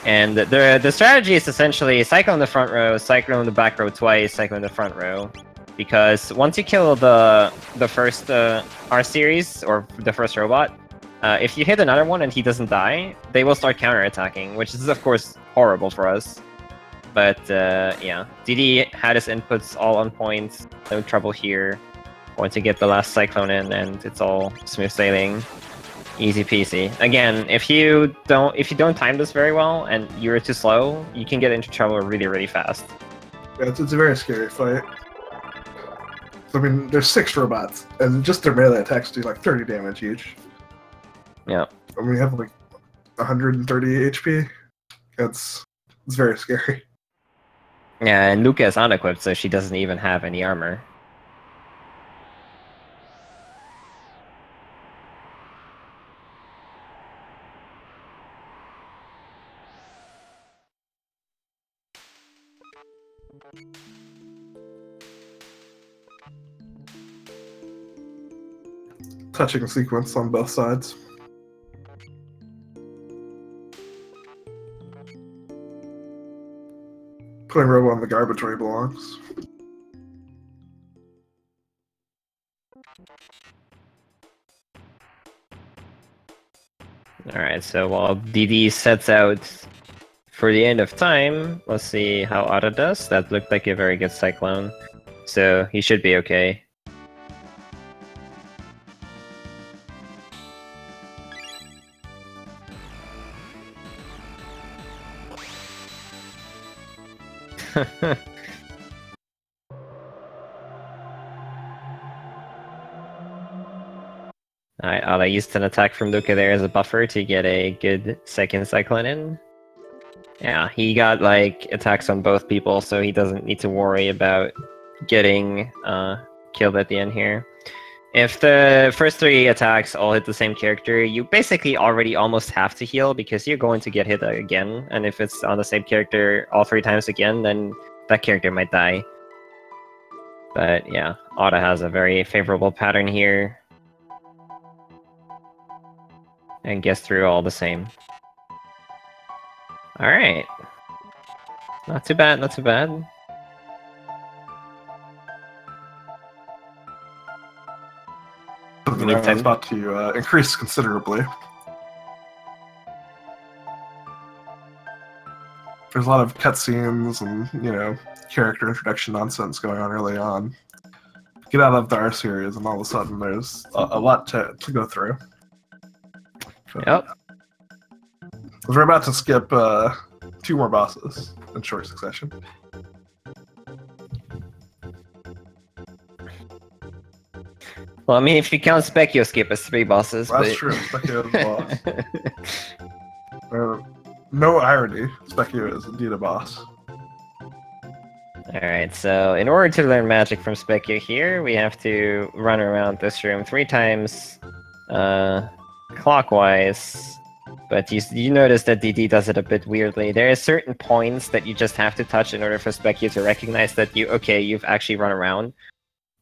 And the strategy is essentially cyclone the front row, cyclone the back row twice, cyclone the front row. Because once you kill the first R series, or the first robot, if you hit another one and he doesn't die, they will start counterattacking, which is of course horrible for us. But yeah, DD had his inputs all on point, no trouble here. Going to get the last cyclone in, and it's all smooth sailing. Easy peasy. Again, if you don't time this very well and you're too slow, you can get into trouble really, really fast. Yeah, it's a very scary fight. I mean, there's 6 robots, and just their melee attacks do like 30 damage each. Yeah. And we have like 130 HP. It's very scary. Yeah, and Luca is unequipped, so she doesn't even have any armor. Touching sequence on both sides. Putting Robo on the garbage where he belongs. Alright, so while DD sets out for the end of time, let's see how Otta does. That looked like a very good cyclone, so he should be okay. Alright, Otta used an attack from Luca there as a buffer to get a good second cyclone in. Yeah, he got like attacks on both people, so he doesn't need to worry about getting killed at the end here. If the first 3 attacks all hit the same character, you basically already almost have to heal, because you're going to get hit again, and if it's on the same character all 3 times again, then that character might die. But yeah, Otta has a very favorable pattern here, and gets through all the same. Alright. Not too bad, not too bad. The round is about to increase considerably. There's a lot of cutscenes and, you know, character introduction nonsense going on early on. Get out of the R series, and all of a sudden there's a lot to go through. Yep. We're about to skip 2 more bosses in short succession. Well, I mean, if you count Specchio skip as 3 bosses, That's but... true. Specchio is a boss. No irony, Specchio is indeed a boss. Alright, so in order to learn magic from Specchio here, we have to run around this room 3 times clockwise. But you notice that DD does it a bit weirdly. There are certain points that you just have to touch in order for Specchio to recognize that you've actually run around.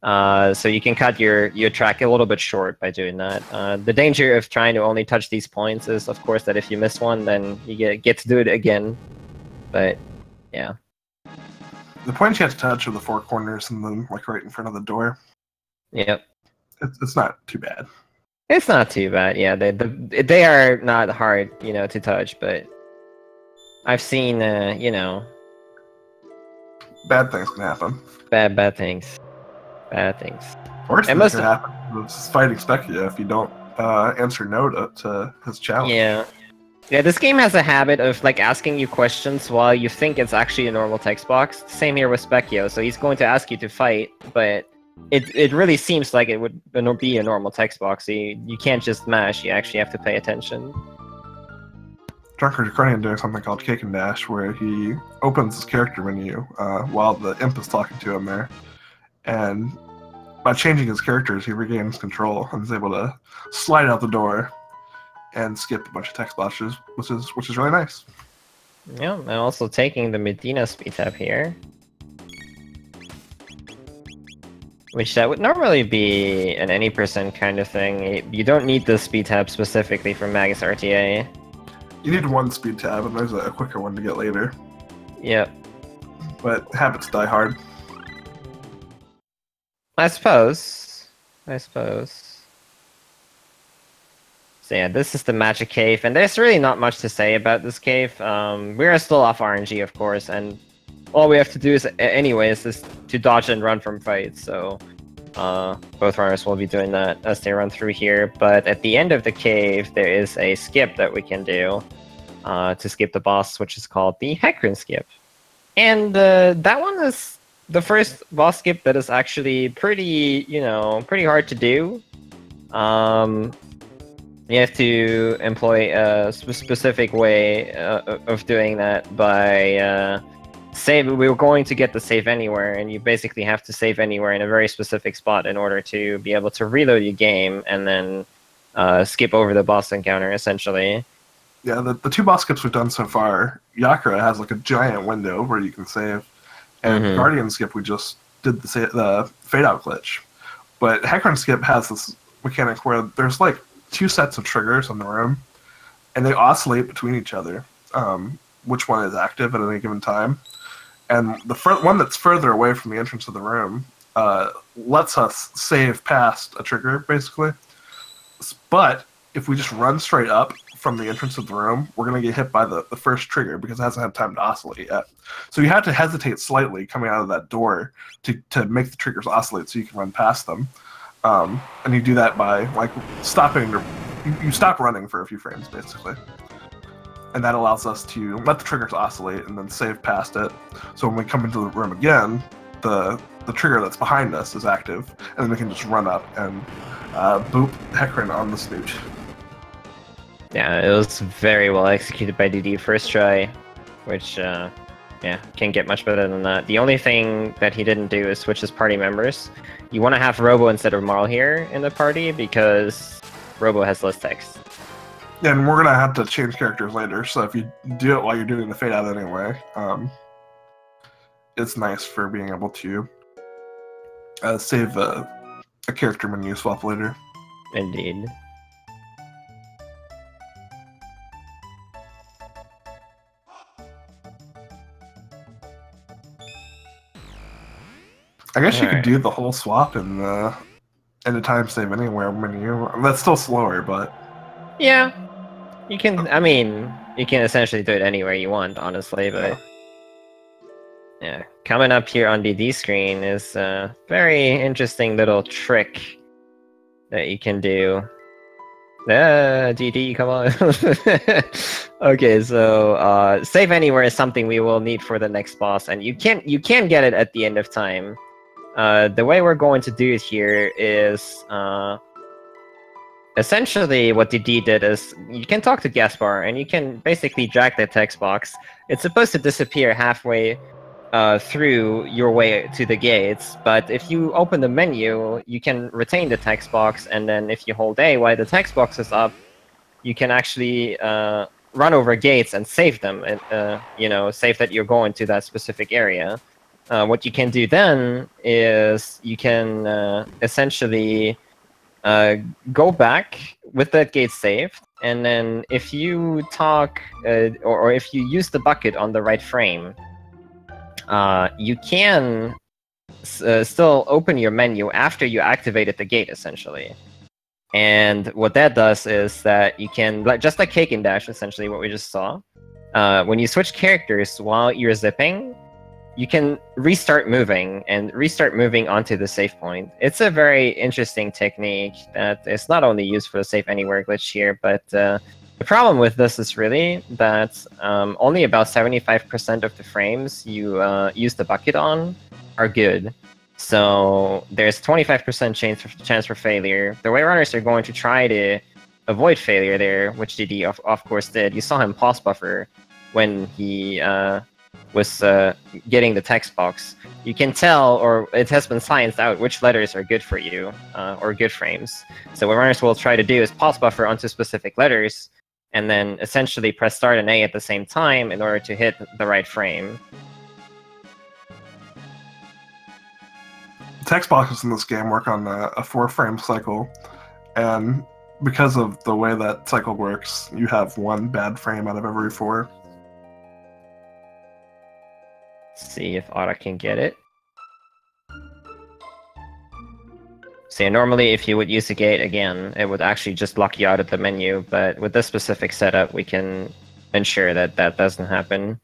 So you can cut your track a little bit short by doing that. The danger of trying to only touch these points is, of course, that if you miss one, then you get to do it again. But, yeah. The points you have to touch are the 4 corners and then, like, right in front of the door. Yep. It's not too bad. It's not too bad. Yeah, they are not hard, to touch, but I've seen, Bad things can happen. bad things. Bad things. Worst things can happen with fighting Specchia if you don't answer no to his challenge. Yeah. Yeah, this game has a habit of like asking you questions while you think it's actually a normal text box. Same here with Specchio, so he's going to ask you to fight, but it really seems like it would be a normal text box. So you can't just mash, you actually have to pay attention. DrunkenDraconian doing something called Cake and Dash, where he opens his character menu while the imp is talking to him there, and by changing his characters, he regains control and is able to slide out the door and skip a bunch of text boxes, which is really nice. Yeah, and also taking the Medina speed tab here, which that would normally be an any percent kind of thing. You don't need the speed tab specifically for Magus RTA. You need one speed tab, and there's a quicker one to get later. Yep. But habits die hard. I suppose. So yeah, this is the Magic Cave, and there's really not much to say about this cave. We are still off RNG, of course, and all we have to do is to dodge and run from fights, so both runners will be doing that as they run through here. But at the end of the cave, there is a skip that we can do to skip the boss, which is called the Hecarim skip. And that one is the first boss skip that is actually pretty hard to do. You have to employ a specific way of doing that by save. We were going to get the save anywhere, and you basically have to save anywhere in a very specific spot in order to be able to reload your game and then skip over the boss encounter, essentially. Yeah, the two boss skips we've done so far, Yakura has like a giant window where you can save, and Guardian skip we just did the fade out glitch. But Hecarim skip has this mechanic where there's like two sets of triggers in the room, and they oscillate between each other, which one is active at any given time. And the one that's further away from the entrance of the room lets us save past a trigger, basically. But if we just run straight up from the entrance of the room, we're going to get hit by the first trigger because it hasn't had time to oscillate yet. So you have to hesitate slightly coming out of that door to make the triggers oscillate so you can run past them. And you do that by like stopping, you stop running for a few frames basically, and that allows us to let the triggers oscillate and then save past it. So when we come into the room again, the trigger that's behind us is active, and then we can just run up and boop Hecarim on the snoot. Yeah, it was very well executed by DD first try, which can't get much better than that. The only thing that he didn't do is switch his party members. You want to have Robo instead of Marl here in the party because Robo has less text. Yeah, and we're gonna have to change characters later, so if you do it while you're doing the fade out anyway, it's nice for being able to save a character menu swap later. Indeed. I guess you could do the whole swap in the time save anywhere menu. That's still slower, but yeah, you can. I mean, you can essentially do it anywhere you want, honestly. But yeah, coming up here on DD screen is a very interesting little trick that you can do. DD, come on. Okay, so save anywhere is something we will need for the next boss, and you can get it at the end of time. The way we're going to do it here is essentially what DD did is you can talk to Gaspar and you can basically drag the text box. It's supposed to disappear halfway through your way to the gates, but if you open the menu, you can retain the text box, and then if you hold A while the text box is up, you can actually run over gates and save them, and save that you're going to that specific area. What you can do then is you can essentially go back with that gate saved, and then if you talk or if you use the bucket on the right frame, you can still open your menu after you activated the gate, essentially. And what that does is that you can, just like Cake and Dash, essentially, what we just saw, when you switch characters while you're zipping, you can restart moving onto the save point. It's a very interesting technique that is not only used for the save anywhere glitch here, but the problem with this is really that only about 75% of the frames you use the bucket on are good. So there's 25% chance for failure. The way runners are going to try to avoid failure there, which DD of course did. You saw him pause buffer when he was getting the text box. You can tell, or it has been scienced out, which letters are good for you, or good frames. So what runners will try to do is pause buffer onto specific letters, and then essentially press start and A at the same time in order to hit the right frame. Text boxes in this game work on a 4-frame cycle, and because of the way that cycle works, you have 1 bad frame out of every 4. See if Otta can get it. See, normally if you would use a gate again, it would actually just lock you out of the menu, but with this specific setup, we can ensure that that doesn't happen.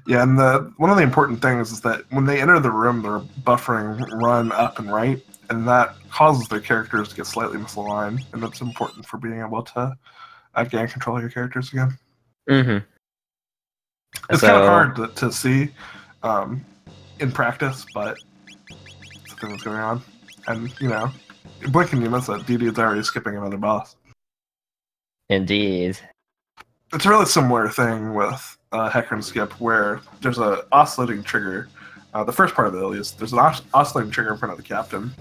Yeah, and one of the important things is that when they enter the room, they're buffering run up and right, and that causes their characters to get slightly misaligned, and that's important for being able to gain control of your characters again. Mm-hmm. It's kind of hard to see in practice, but it's the thing that's going on. And, you know, blinking you miss it, DD is already skipping another boss. Indeed. It's a really similar thing with Hecker and Skip, where there's a oscillating trigger. The first part of it, at least, there's an oscillating trigger in front of the captain.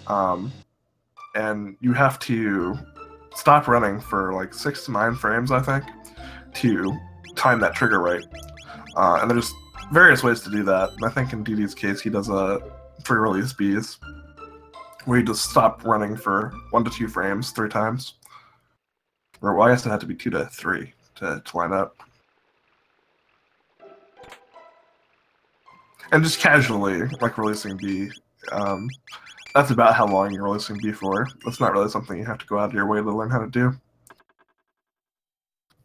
And you have to stop running for like 6 to 9 frames, I think, to time that trigger right. And there's various ways to do that. And I think in DD's case, he does a free release Bs, where you just stop running for 1 to 2 frames 3 times. Or, well, I guess it had to be 2 to 3 to line up. And just casually, like releasing B, that's about how long you're releasing B for. That's not really something you have to go out of your way to learn how to do.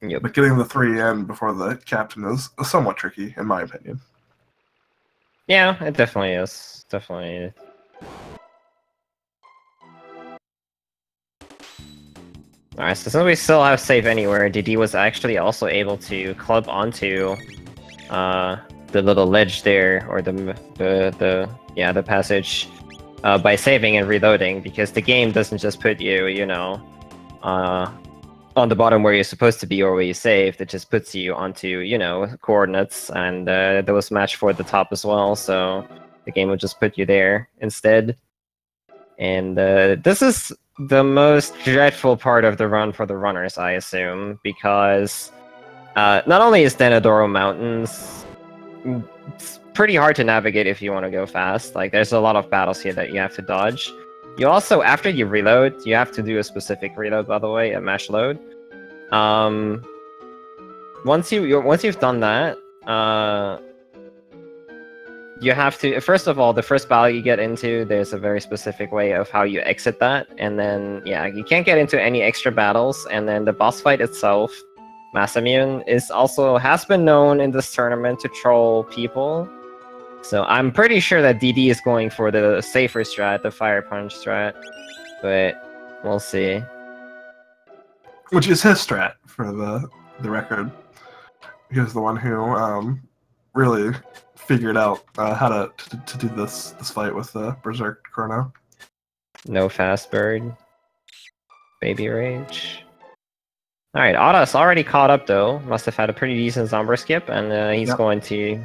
Yep. But getting the 3 in before the captain is somewhat tricky, in my opinion. Yeah, it definitely is. Definitely. Alright, so since we still have save anywhere, DD was actually also able to club onto the little ledge there, or the passage, by saving and reloading, because the game doesn't just put you, you know, on the bottom where you're supposed to be or where you saved. It just puts you onto, you know, coordinates, and there was match for the top as well, so the game would just put you there instead. And this is the most dreadful part of the run for the runners, I assume, because not only is Denadoro Mountains, it's pretty hard to navigate if you want to go fast. Like, there's a lot of battles here that you have to dodge. You also, after you reload, you have to do a specific reload, by the way, a mash load. Once you've done that, you have to, first of all, the first battle you get into, there's a very specific way of how you exit that, and then, yeah, you can't get into any extra battles, and then the boss fight itself, Masamune, has been known in this tournament to troll people. So I'm pretty sure that DD is going for the safer strat, the Fire Punch strat, but we'll see. Which is his strat, for the record. He was the one who really figured out how to do this fight with Berserk Chrono. No fast bird. Baby rage. Alright, Otta's already caught up though. Must have had a pretty decent Zombra skip, and he's going to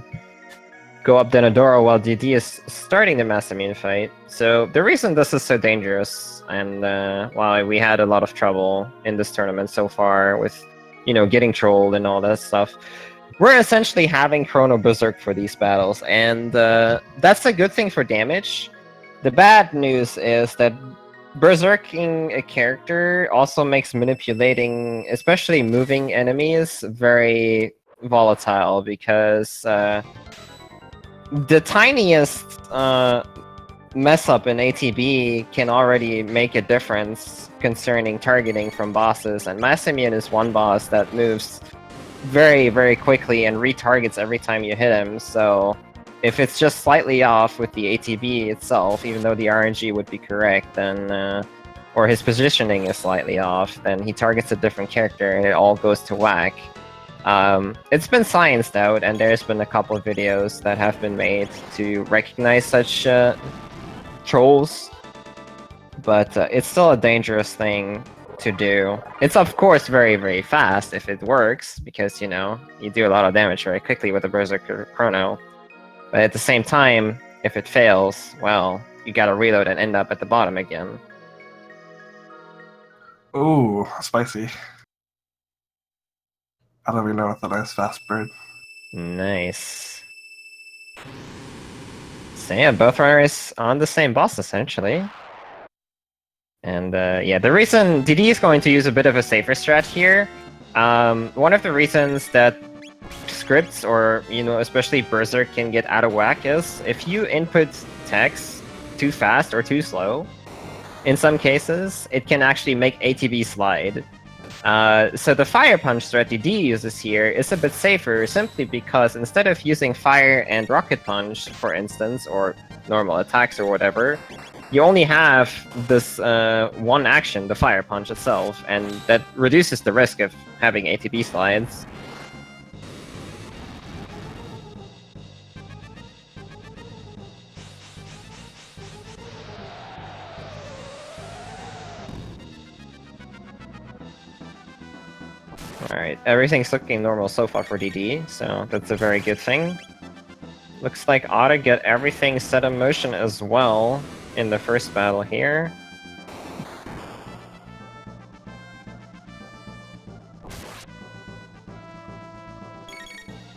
go up Denadoro while DD is starting the Masamune fight. So the reason this is so dangerous, and while we had a lot of trouble in this tournament so far with, you know, getting trolled and all that stuff, we're essentially having Chrono Berserk for these battles, and that's a good thing for damage. The bad news is that Berserking a character also makes manipulating, especially moving enemies, very volatile, because the tiniest mess up in ATB can already make a difference concerning targeting from bosses, and Massimian is one boss that moves very, very quickly and retargets every time you hit him, so if it's just slightly off with the ATB itself, even though the RNG would be correct, then or his positioning is slightly off, then he targets a different character and it all goes to whack. It's been scienced out, and there's been a couple of videos that have been made to recognize such trolls, but it's still a dangerous thing to do. It's of course very, very fast if it works, because, you know, you do a lot of damage very quickly with the Berserker Chrono, but at the same time, if it fails, well, you gotta reload and end up at the bottom again. Ooh, spicy. I don't even know what the nice fast bird. Nice. So yeah, both runners on the same boss, essentially. And yeah, the reason DD is going to use a bit of a safer strat here, one of the reasons that scripts, or, you know, especially Berserk, can get out of whack is if you input text too fast or too slow, in some cases, it can actually make ATB slide. So the Fire Punch strat DD uses here is a bit safer, simply because instead of using Fire and Rocket Punch, for instance, or normal attacks or whatever, you only have this one action, the Fire Punch itself, and that reduces the risk of having ATB slides. Alright, everything's looking normal so far for DD, so that's a very good thing. Looks like Otta get everything set in motion as well in the first battle here.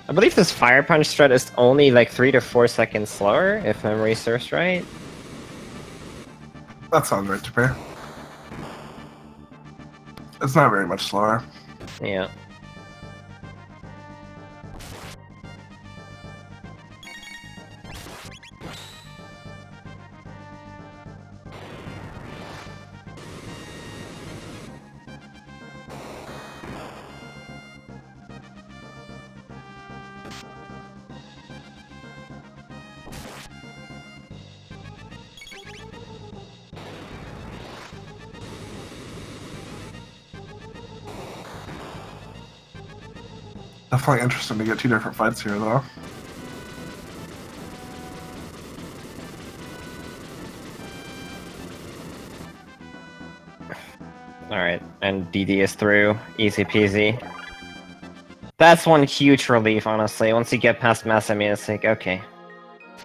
I believe this Fire Punch strat is only like 3 to 4 seconds slower, if memory serves right. That sounds right to me. It's not very much slower. Yeah. Definitely interesting to get two different fights here, though. Alright, and DD is through. Easy peasy. That's one huge relief, honestly. Once you get past Massimian, it's like, okay.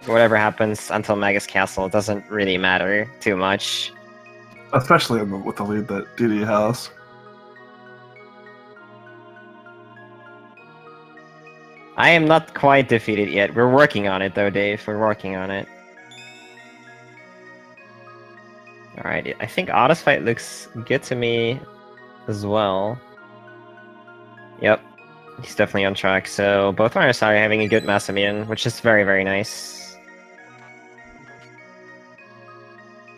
Whatever happens until Magus Castle, it doesn't really matter too much. Especially with the lead that DD has. I am not quite defeated yet. We're working on it, though, Dave. We're working on it. Alright, I think Otta's fight looks good to me as well. Yep, he's definitely on track. So both runners are having a good Massimian, which is very, very nice.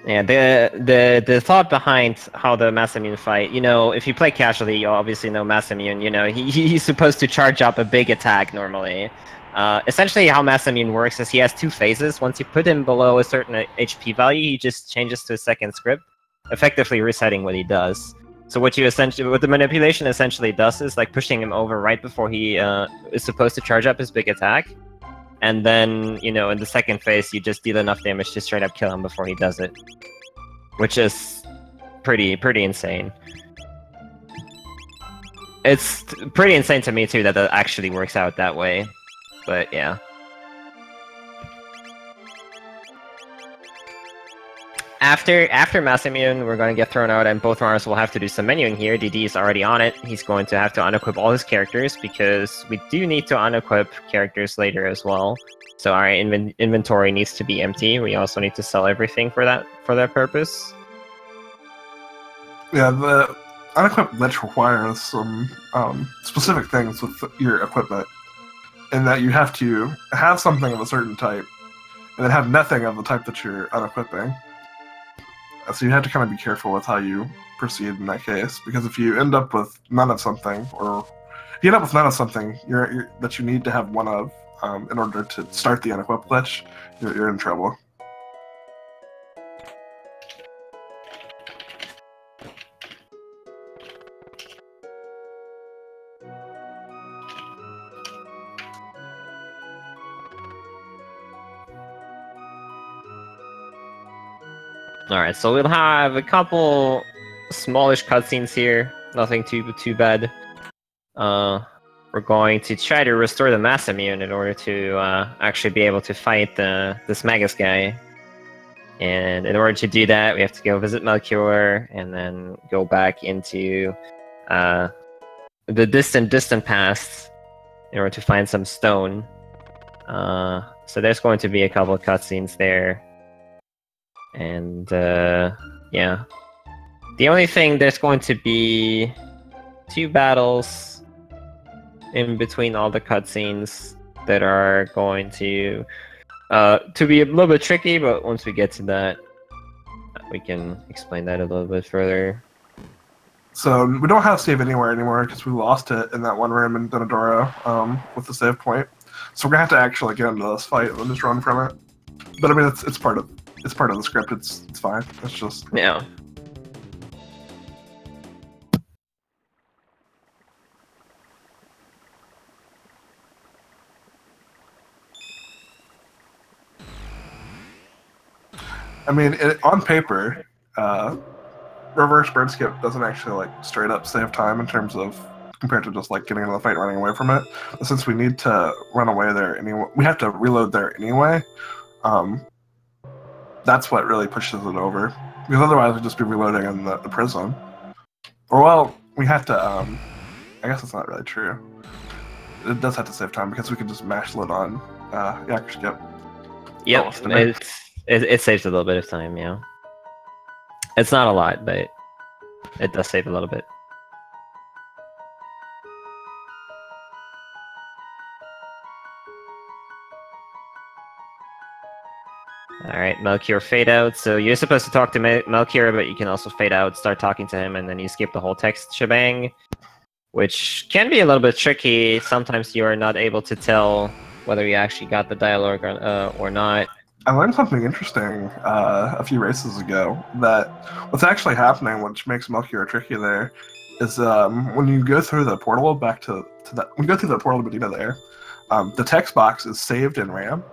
Yeah, the thought behind how the Massimian fight, you know, if you play casually, you obviously know Massimian, you know, he's supposed to charge up a big attack normally. Essentially how Massimian works is he has two phases. Once you put him below a certain HP value, he just changes to a second script, effectively resetting what he does. So what the manipulation essentially does is like pushing him over right before he is supposed to charge up his big attack. And then, you know, in the second phase, you just deal enough damage to straight up kill him before he does it. Which is pretty insane. It's pretty insane to me, too, that that actually works out that way. But, yeah. After Massimian, we're going to get thrown out, and both runners will have to do some menuing here. DD is already on it. He's going to have to unequip all his characters, because we do need to unequip characters later as well. So our inventory needs to be empty. We also need to sell everything for that purpose. Yeah, the unequipped lich requires some specific things with your equipment. in that you have to have something of a certain type, and then have nothing of the type that you're unequipping. So you have to kind of be careful with how you proceed in that case, because if you end up with none of something, or if you end up with none of something that you need to have one of in order to start the unequip glitch, you're in trouble. Alright, so we'll have a couple smallish cutscenes here. Nothing too bad. We're going to try to restore the mass immune in order to actually be able to fight this Magus guy. And in order to do that, we have to go visit Melchior and then go back into the distant past in order to find some stone. So there's going to be a couple of cutscenes there. And yeah, the only thing, there's going to be 2 battles in between all the cutscenes that are going to be a little bit tricky, but once we get to that, we can explain that a little bit further. So we don't have save anywhere anymore because we lost it in that one room in Donadoro with the save point. So we're gonna have to actually get into this fight and just run from it. But I mean, it's part of the script. It's fine. It's just Yeah. I mean, on paper, reverse bird skip doesn't actually like straight up save time in terms of compared to just like getting into the fight and running away from it. But since we need to run away there anyway, we have to reload there anyway. That's what really pushes it over, because otherwise we'd just be reloading in the prison. Or well, we have to. I guess it's not really true. It does have to save time because we can just mash load on Yakker skip. Yep, it saves a little bit of time, yeah. It's not a lot, but it does save a little bit. Alright, Melchior fade out. So you're supposed to talk to Melchior, but you can also fade out, start talking to him, and then you skip the whole text shebang, which can be a little bit tricky. Sometimes you are not able to tell whether you actually got the dialogue or not. I learned something interesting a few races ago, that what's actually happening, which makes Melchior tricky there, is when you go through the portal back to that, when you go through the portal to Medina there, the text box is saved in RAM.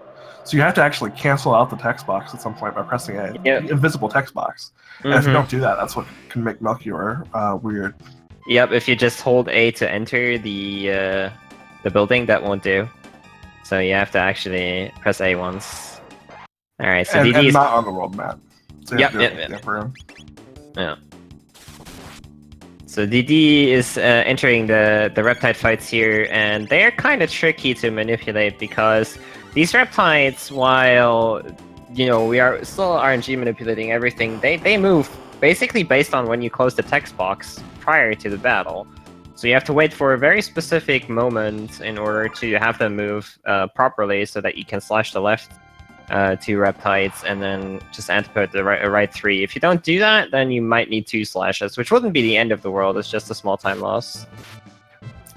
So you have to actually cancel out the text box at some point by pressing A. Yep. The invisible text box. And if you don't do that, that's what can make Melchior weird. Yep, if you just hold A to enter the building, that won't do. So you have to actually press A once. Alright, so and not on the world map. So yep. Yeah. So DD is entering the Reptide fights here, and they're kind of tricky to manipulate because these Reptides, while we are still RNG manipulating everything, they move basically based on when you close the text box prior to the battle. So you have to wait for a very specific moment in order to have them move properly, so that you can slash the left 2 Reptides and then just antipode the right 3. If you don't do that, then you might need 2 slashes, which wouldn't be the end of the world. It's just a small time loss.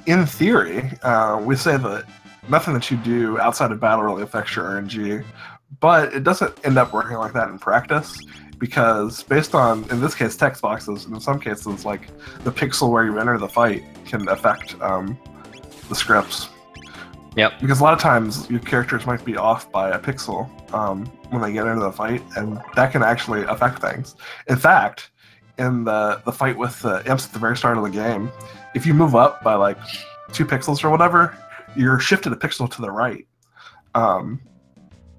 In theory, we say that nothing that you do outside of battle really affects your RNG, but it doesn't end up working like that in practice, because based on, in this case, text boxes, and in some cases, like the pixel where you enter the fight can affect the scripts. Yep. Because a lot of times your characters might be off by a pixel when they get into the fight, and that can actually affect things. In fact, in the fight with the imps at the very start of the game, if you move up by like 2 pixels or whatever, you're shifted a pixel to the right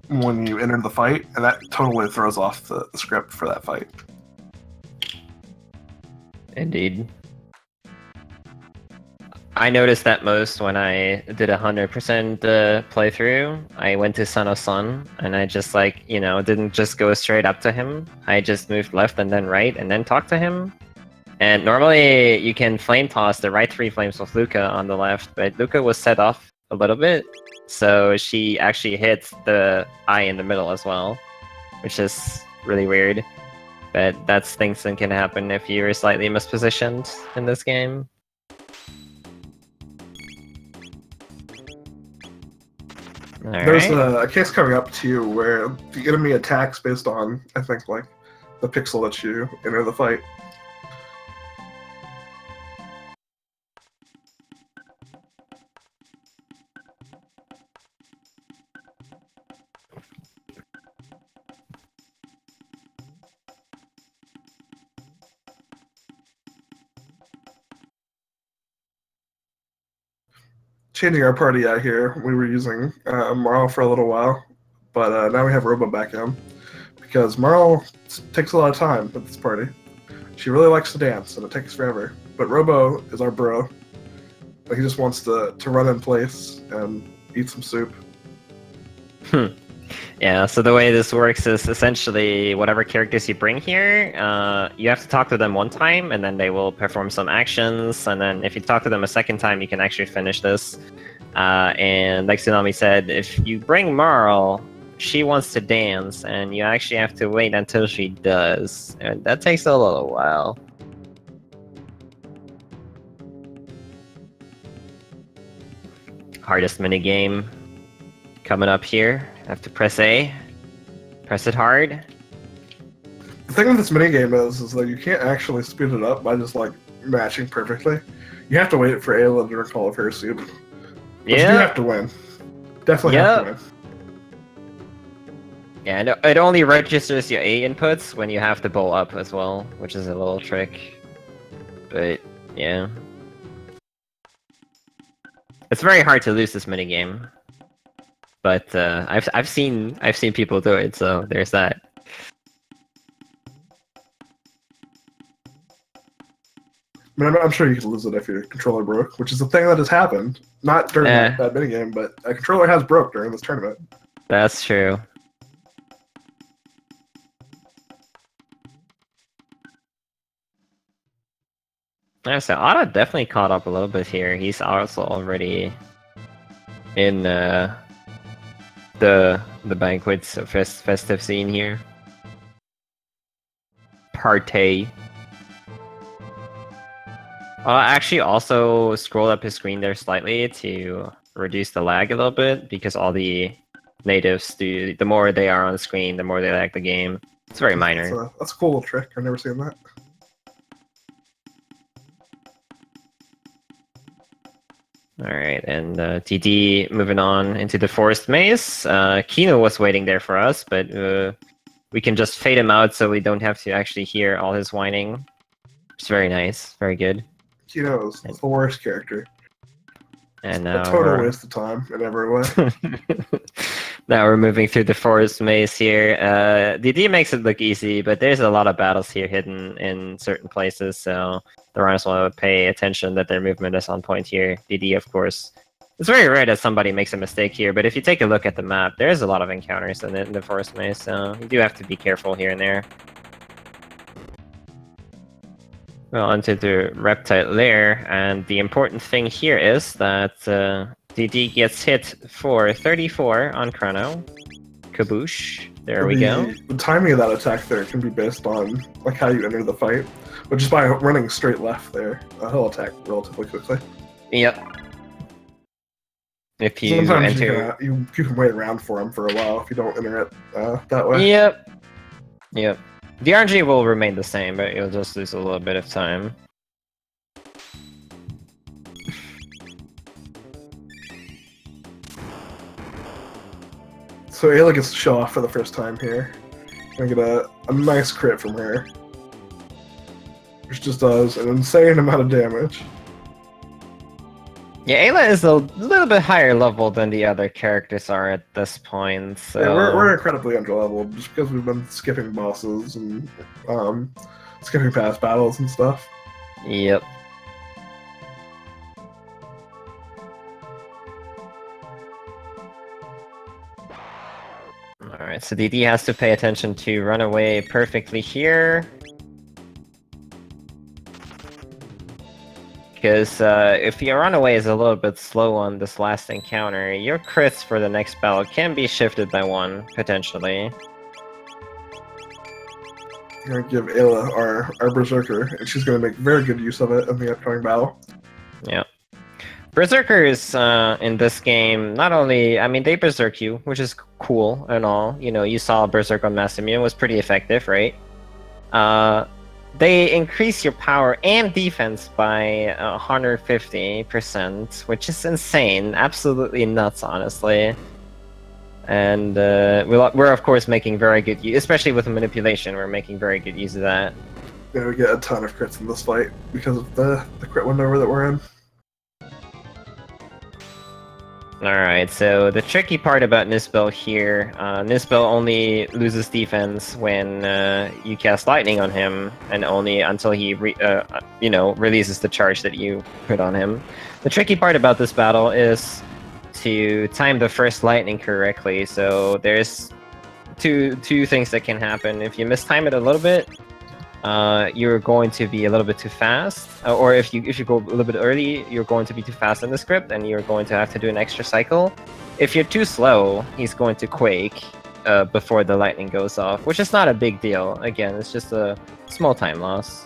when you enter the fight, and that totally throws off the script for that fight. Indeed. I noticed that most when I did 100% playthrough. I went to Son of Sun, and I just didn't just go straight up to him. I just moved left and then right and then talked to him. And normally you can flame toss the right 3 flames with Luca on the left, but Luca was set off a little bit, so she actually hits the eye in the middle as well, which is really weird. But that's things that can happen if you're slightly mispositioned in this game. There's a case coming up to you where the enemy attacks based on, I think, like, the pixel that you enter the fight. Changing our party out here, we were using Marl for a little while, but now we have Robo back in because Marl takes a lot of time with this party. She really likes to dance, and it takes forever. But Robo is our bro. Like, he just wants to run in place and eat some soup. Yeah, so the way this works is essentially whatever characters you bring here, you have to talk to them one time, and then they will perform some actions, and then if you talk to them a second time, you can actually finish this. And like Tsunami said, if you bring Marl, she wants to dance, and you actually have to wait until she does, and that takes a little while. Hardest minigame coming up here. I have to press A. Press it hard. The thing with this minigame is that you can't actually speed it up by just, like, matching perfectly. You have to wait for Ayla to drink all of her soup. But you do have to win. Definitely have to win. Yeah, it only registers your A inputs when you have to bowl up as well, which is a little trick. But, yeah. It's very hard to lose this minigame. But I've seen people do it, so there's that. I mean, I'm sure you could lose it if your controller broke, which is a thing that has happened. Not during that minigame, but a controller has broke during this tournament. That's true. Yeah, so Otta definitely caught up a little bit here. He's also already in the banquets festive scene here. Partay. I actually also scrolled up his screen there slightly to reduce the lag a little bit, because all the natives do, the more they are on the screen, the more they lag the game. It's very minor. That's a cool little trick. I've never seen that. Alright, and TD moving on into the forest maze. Kino was waiting there for us, but we can just fade him out so we don't have to actually hear all his whining. It's very nice, very good. Kino is the worst character. And a total waste of time in every way. Now we're moving through the forest maze here. DD makes it look easy, but there's a lot of battles here hidden in certain places, so the runners want to pay attention that their movement is on point here. DD, of course. It's very rare that somebody makes a mistake here, but if you take a look at the map, there's a lot of encounters in the forest maze, so you do have to be careful here and there. Well, onto the reptile lair, and the important thing here is that DD gets hit for 34 on Chrono. Kaboosh. There we go. The timing of that attack there can be based on like how you enter the fight, but just by running straight left there, he'll attack relatively quickly. Yep. If you sometimes you can wait around for him for a while if you don't enter it that way. Yep. Yep. The RNG will remain the same, but you'll just lose a little bit of time. So Ayla gets to show off for the first time here. I get a nice crit from her, which just does an insane amount of damage. Yeah, Ayla is a little bit higher level than the other characters are at this point. So yeah, we're incredibly under-leveled just because we've been skipping bosses and skipping past battles and stuff. Yep. Alright, so DD has to pay attention to run away perfectly here. Because if your runaway is a little bit slow on this last encounter, your crits for the next battle can be shifted by 1, potentially. I'm going to give Ayla our Berserker, and she's going to make very good use of it in the upcoming battle. Yeah. Berserkers in this game, not only, I mean, they berserk you, which is cool and all. You know, you saw Berserk on Masamune was pretty effective, right? They increase your power and defense by 150%, which is insane. Absolutely nuts, honestly. And we're of course making very good use, especially with the manipulation, we're making very good use of that. Yeah, we get a ton of crits in this fight because of the crit window that we're in. Alright, so the tricky part about Nispel here, Nispel only loses defense when you cast Lightning on him, and only until he releases the charge that you put on him. The tricky part about this battle is to time the first Lightning correctly, so there's two things that can happen. If you mistime it a little bit, you're going to be a little bit too fast, or if you go a little bit early, you're going to be too fast in the script, and you're going to have to do an extra cycle. If you're too slow, he's going to quake before the lightning goes off, which is not a big deal. Again, it's just a small time loss.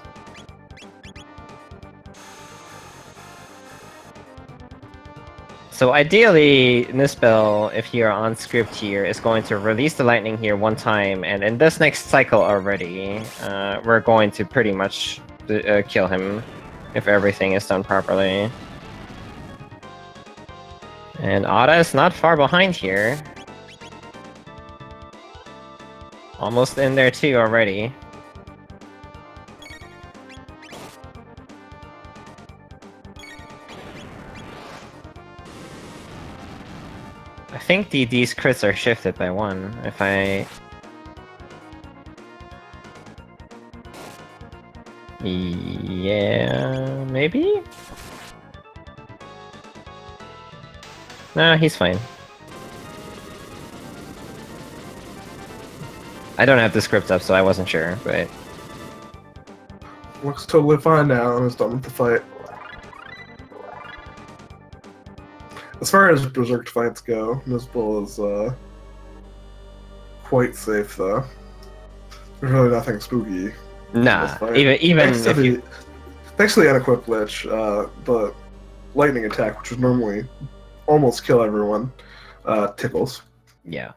So ideally, Nispel, if you're on script here, is going to release the lightning here 1 time, and in this next cycle already, we're going to pretty much kill him if everything is done properly. And Otta is not far behind here. Almost in there too already. I think these crits are shifted by 1, if I... Yeah... maybe? No, he's fine. I don't have the script up, so I wasn't sure, but... Looks totally fine now and is done with the fight. As far as Berserk fights go, Nispel is quite safe, though. There's really nothing spooky. Nah, even if you... Thanks to the unequipped Lich, the lightning attack, which would normally almost kill everyone, tickles. Yeah.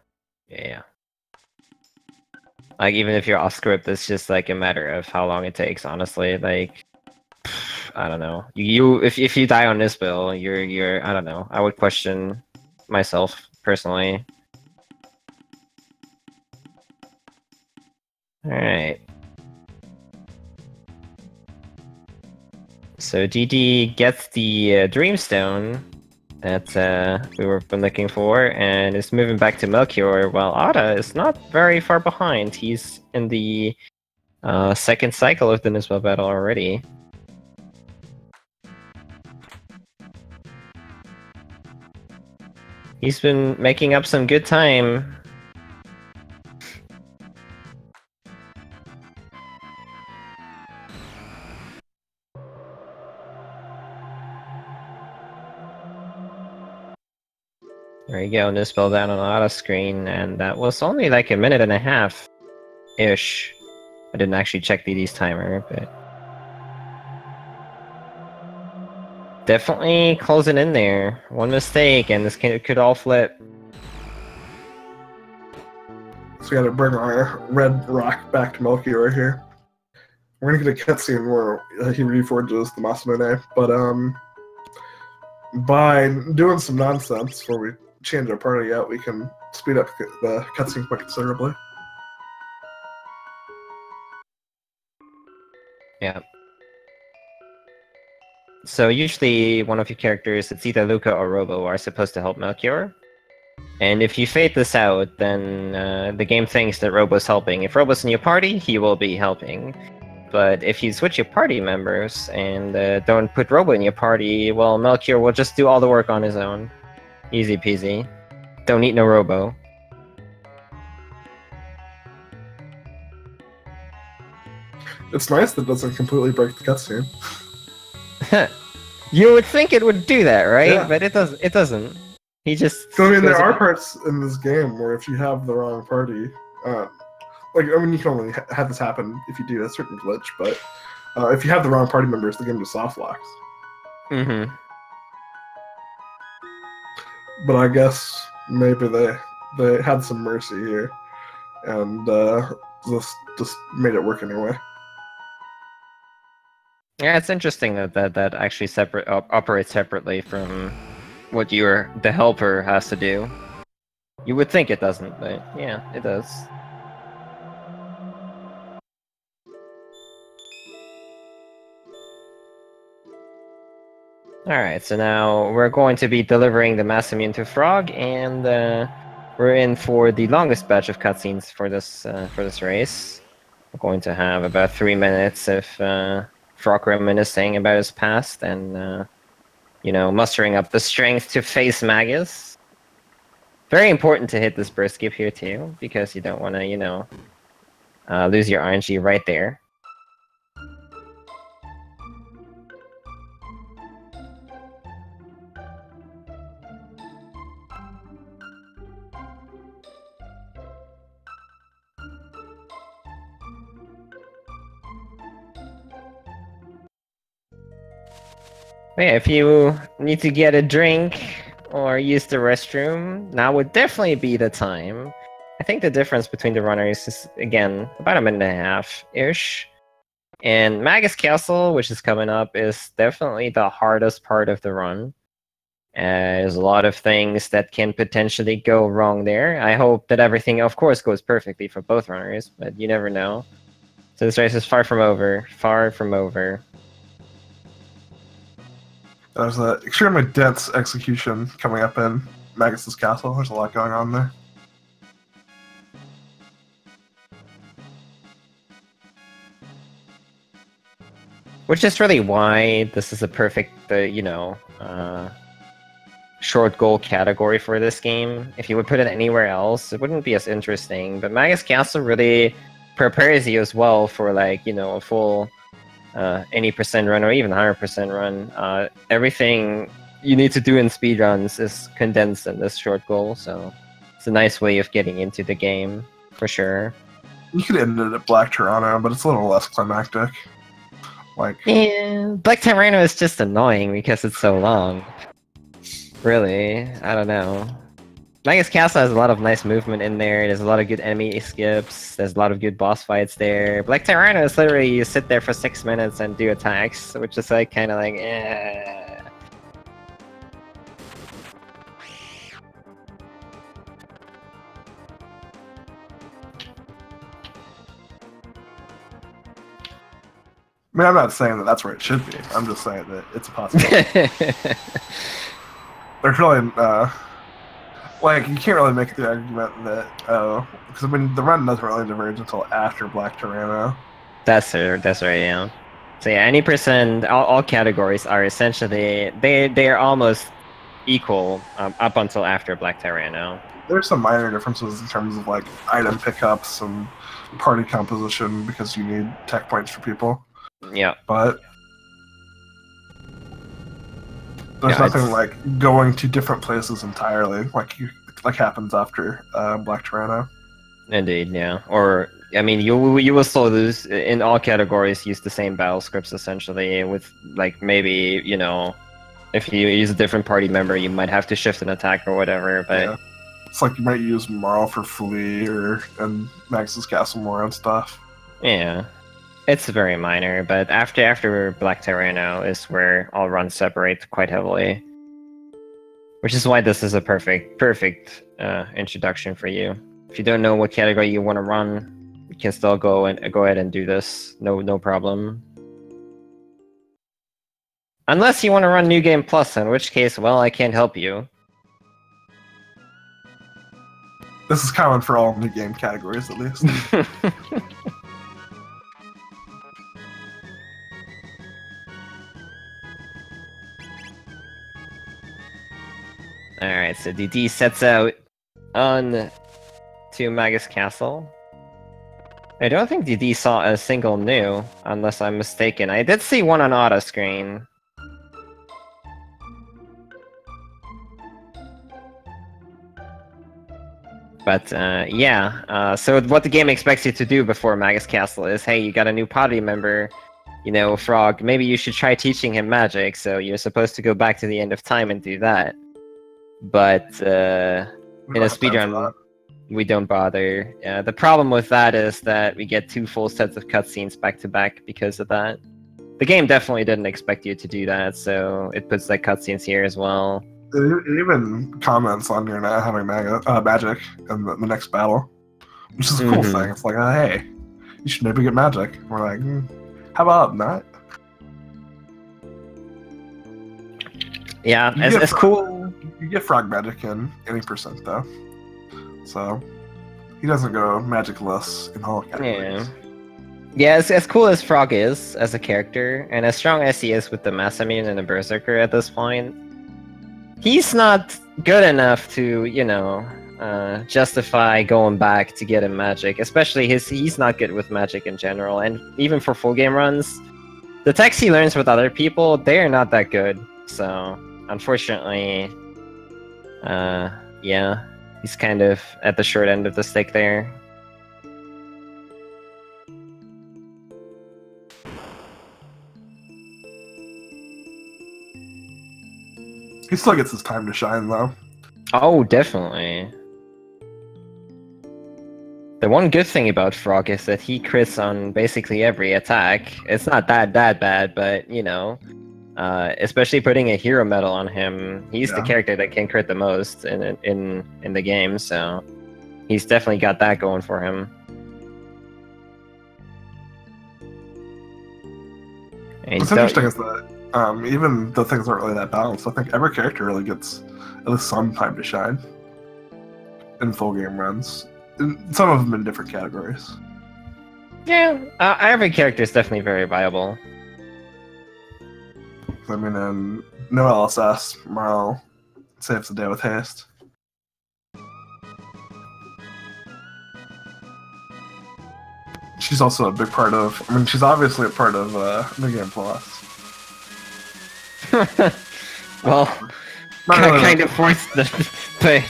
Like, even if you're off script, it's just like a matter of how long it takes, honestly. Like... I don't know. If you die on this build, you're I don't know. I would question myself personally. All right. So DD gets the Dreamstone that we were been looking for, and is moving back to Melchior, while Otta is not very far behind. He's in the second cycle of the Nispel battle already. He's been making up some good time. There you go, Nispel down on auto screen, and that was only like 1.5 minutes-ish. I didn't actually check DD's timer, but... Definitely closing in there. One mistake, and this could all flip. So we gotta bring our red rock back to Melchior here. We're gonna get a cutscene where he reforges the Masamune, but by doing some nonsense where we change our party out, we can speed up the cutscene quite considerably. Yeah. So usually one of your characters, it's either Luca or Robo, are supposed to help Melchior. And if you fade this out, then the game thinks that Robo's helping. If Robo's in your party, he will be helping. But if you switch your party members and don't put Robo in your party, well, Melchior will just do all the work on his own. Easy peasy. Don't need no Robo. It's nice that it doesn't completely break the cutscene. You would think it would do that, right? Yeah. But it doesn't. It doesn't. He just. So, I mean, there goes are about- parts in this game where if you have the wrong party, like, I mean, you can only have this happen if you do a certain glitch, but if you have the wrong party members, the game just soft locks. Mm-hmm. But I guess maybe they had some mercy here, and just made it work anyway. Yeah, it's interesting that actually operates separately from what the helper has to do. You would think it doesn't, but yeah, it does. Alright, so now we're going to be delivering the Mass Immune to Frog, and we're in for the longest batch of cutscenes for this race. We're going to have about 3 minutes of Frog reminiscing about his past and, you know, mustering up the strength to face Magus. Very important to hit this burst skip here too, because you don't want to, you know, lose your RNG right there. But yeah, if you need to get a drink or use the restroom, now would definitely be the time. I think the difference between the runners is, again, about a minute and a half-ish. And Magus Castle, which is coming up, is definitely the hardest part of the run. There's a lot of things that can potentially go wrong there. I hope that everything, of course, goes perfectly for both runners, but you never know. So this race is far from over. Far from over. There's an extremely dense execution coming up in Magus's castle. There's a lot going on there. Which is really why this is a perfect, you know, short goal category for this game. If you would put it anywhere else, it wouldn't be as interesting. But Magus Castle really prepares you as well for, like, you know, a full 80% run or even 100% run. Everything you need to do in speedruns is condensed in this short goal, so it's a nice way of getting into the game, for sure. You could end it at Black Toronto, but it's a little less climactic. Like, yeah, Black Tyranno is just annoying because it's so long. Really, I don't know. Magus Castle has a lot of nice movement in there. There's a lot of good enemy skips. There's a lot of good boss fights there. Black Tyranno is literally you sit there for 6 minutes and do attacks, which is like kind of like, eh. I mean, I'm not saying that that's where it should be. I'm just saying that it's a possibility. There's really, like, you can't really make the argument that, because I mean, the run doesn't really diverge until after Black Tyranno. That's right, yeah. So yeah, any percent, all categories are essentially, they are almost equal up until after Black Tyranno. There's some minor differences in terms of, like, item pickups and party composition because you need tech points for people. Yeah. But there's nothing like going to different places entirely, like happens after Black Toronto. Indeed, yeah. Or I mean, you will still lose in all categories. Use the same battle scripts essentially. With like maybe you know, if you use a different party member, you might have to shift an attack or whatever. But yeah. It's like you might use Marl for Flea and Magus's Castle more and stuff. Yeah. It's very minor, but after Black Tyranno is where all runs separate quite heavily. Which is why this is a perfect introduction for you. If you don't know what category you want to run, you can still go ahead and do this. No problem. Unless you want to run New Game Plus, in which case, well, I can't help you. This is common for all new game categories, at least. Alright, so DD sets out on to Magus Castle. I don't think DD saw a single new, unless I'm mistaken. I did see one on auto screen. But yeah, so what the game expects you to do before Magus Castle is, hey, you got a new party member, you know, Frog, maybe you should try teaching him magic, so you're supposed to go back to the end of time and do that. But in a speedrun, we don't bother. The problem with that is that we get 2 full sets of cutscenes back to back because of that. The game definitely didn't expect you to do that, so it puts like cutscenes here as well. It even comments on your not having magic in the next battle, which is a cool thing. It's like, hey, you should maybe get magic. And we're like, how about not? Yeah, it's cool. You get frog magic in any percent though, so he doesn't go magicless in all categories. Yeah, as cool as Frog is as a character, and as strong as he is with the Masamune and the Berserker at this point, he's not good enough to, you know, justify going back to get him magic. Especially he's not good with magic in general, and even for full game runs, the techs he learns with other people, they are not that good. So, unfortunately, yeah, he's kind of at the short end of the stick there. He still gets his time to shine, though. Oh, definitely. The one good thing about Frog is that he crits on basically every attack. It's not that bad, but, you know, especially putting a hero medal on him, he's the character that can crit the most in the game, so he's definitely got that going for him. What's interesting is that even though things aren't really that balanced, I think every character really gets at least some time to shine in full game runs. And some of them in different categories. Yeah, every character is definitely very viable. I mean, in no LSS, Marl saves the day with haste. She's also a big part of. I mean, she's obviously a part of New Game Plus. Well, kind of forced the but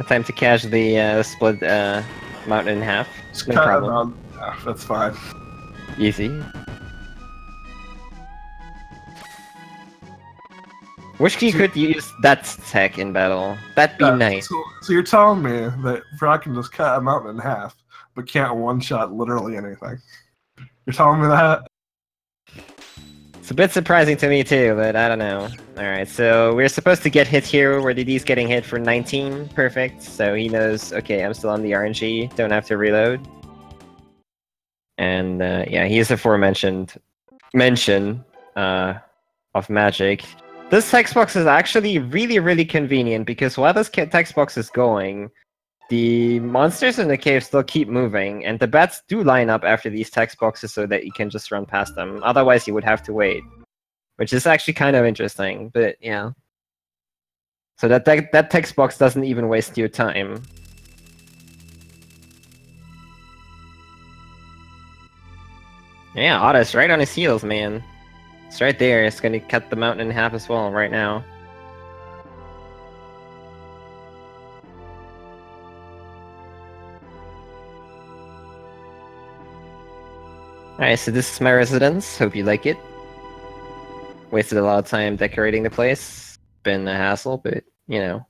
time to catch the split mountain in half. No problem. That's fine. Easy. Wish you could use that tech in battle. That'd be nice. So you're telling me that Frog can just cut a mountain in half, but can't one-shot literally anything? You're telling me that? It's a bit surprising to me too, but I don't know. Alright, so we're supposed to get hit here where DD's getting hit for 19. Perfect. So he knows, okay, I'm still on the RNG. Don't have to reload. And yeah, he is aforementioned mention of magic. This text box is actually really convenient because while this text box is going, the monsters in the cave still keep moving, and the bats do line up after these text boxes so that you can just run past them. Otherwise, you would have to wait, which is actually kind of interesting. But yeah, so that text box doesn't even waste your time. Yeah, Otta's right on his heels, man. It's right there. It's gonna cut the mountain in half as well right now. Alright, so this is my residence. Hope you like it. Wasted a lot of time decorating the place. Been a hassle, but, you know.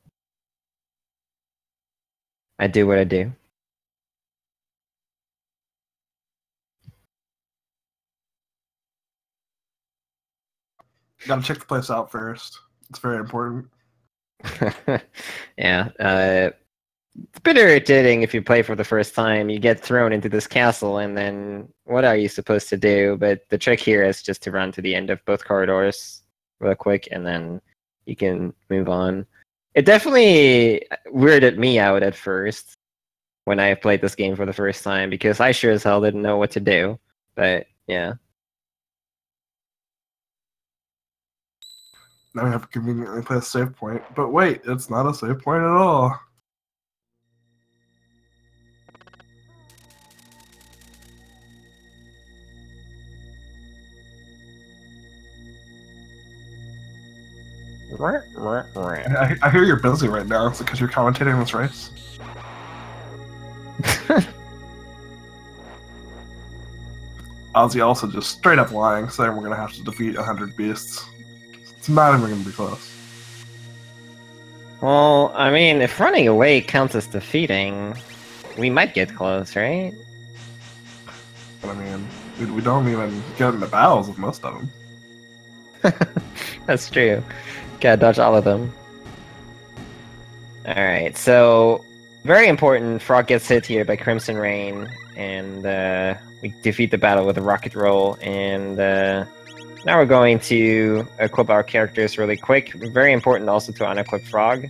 I do what I do. Gotta check the place out first. It's very important. Yeah, it's a bit irritating if you play for the first time. You get thrown into this castle, and then what are you supposed to do? But the trick here is just to run to the end of both corridors real quick, and then you can move on. It definitely weirded me out at first when I played this game for the first time, because I sure as hell didn't know what to do. But, yeah. Now we have to conveniently play a save point. But wait, it's not a save point at all. I hear you're busy right now. Is it because you're commentating this race? Ozzy also just straight up lying, saying we're gonna have to defeat 100 beasts. It's not even gonna be close. Well, I mean, if running away counts as defeating, we might get close, right? But I mean, we don't even get into battles with most of them. That's true. Gotta dodge all of them. Alright, so very important, Frog gets hit here by Crimson Rain, and we defeat the battle with a rocket roll, and now we're going to equip our characters really quick. Very important also to unequip Frog.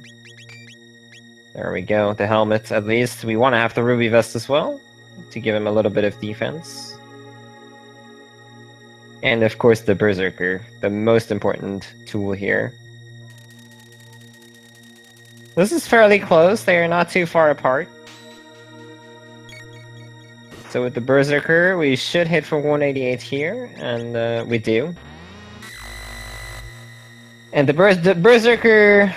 There we go, the helmet at least. We want to have the Ruby Vest as well, to give him a little bit of defense. And of course the Berserker, the most important tool here. This is fairly close, they are not too far apart. So with the Berserker, we should hit for 188 here, and we do. And the Berserker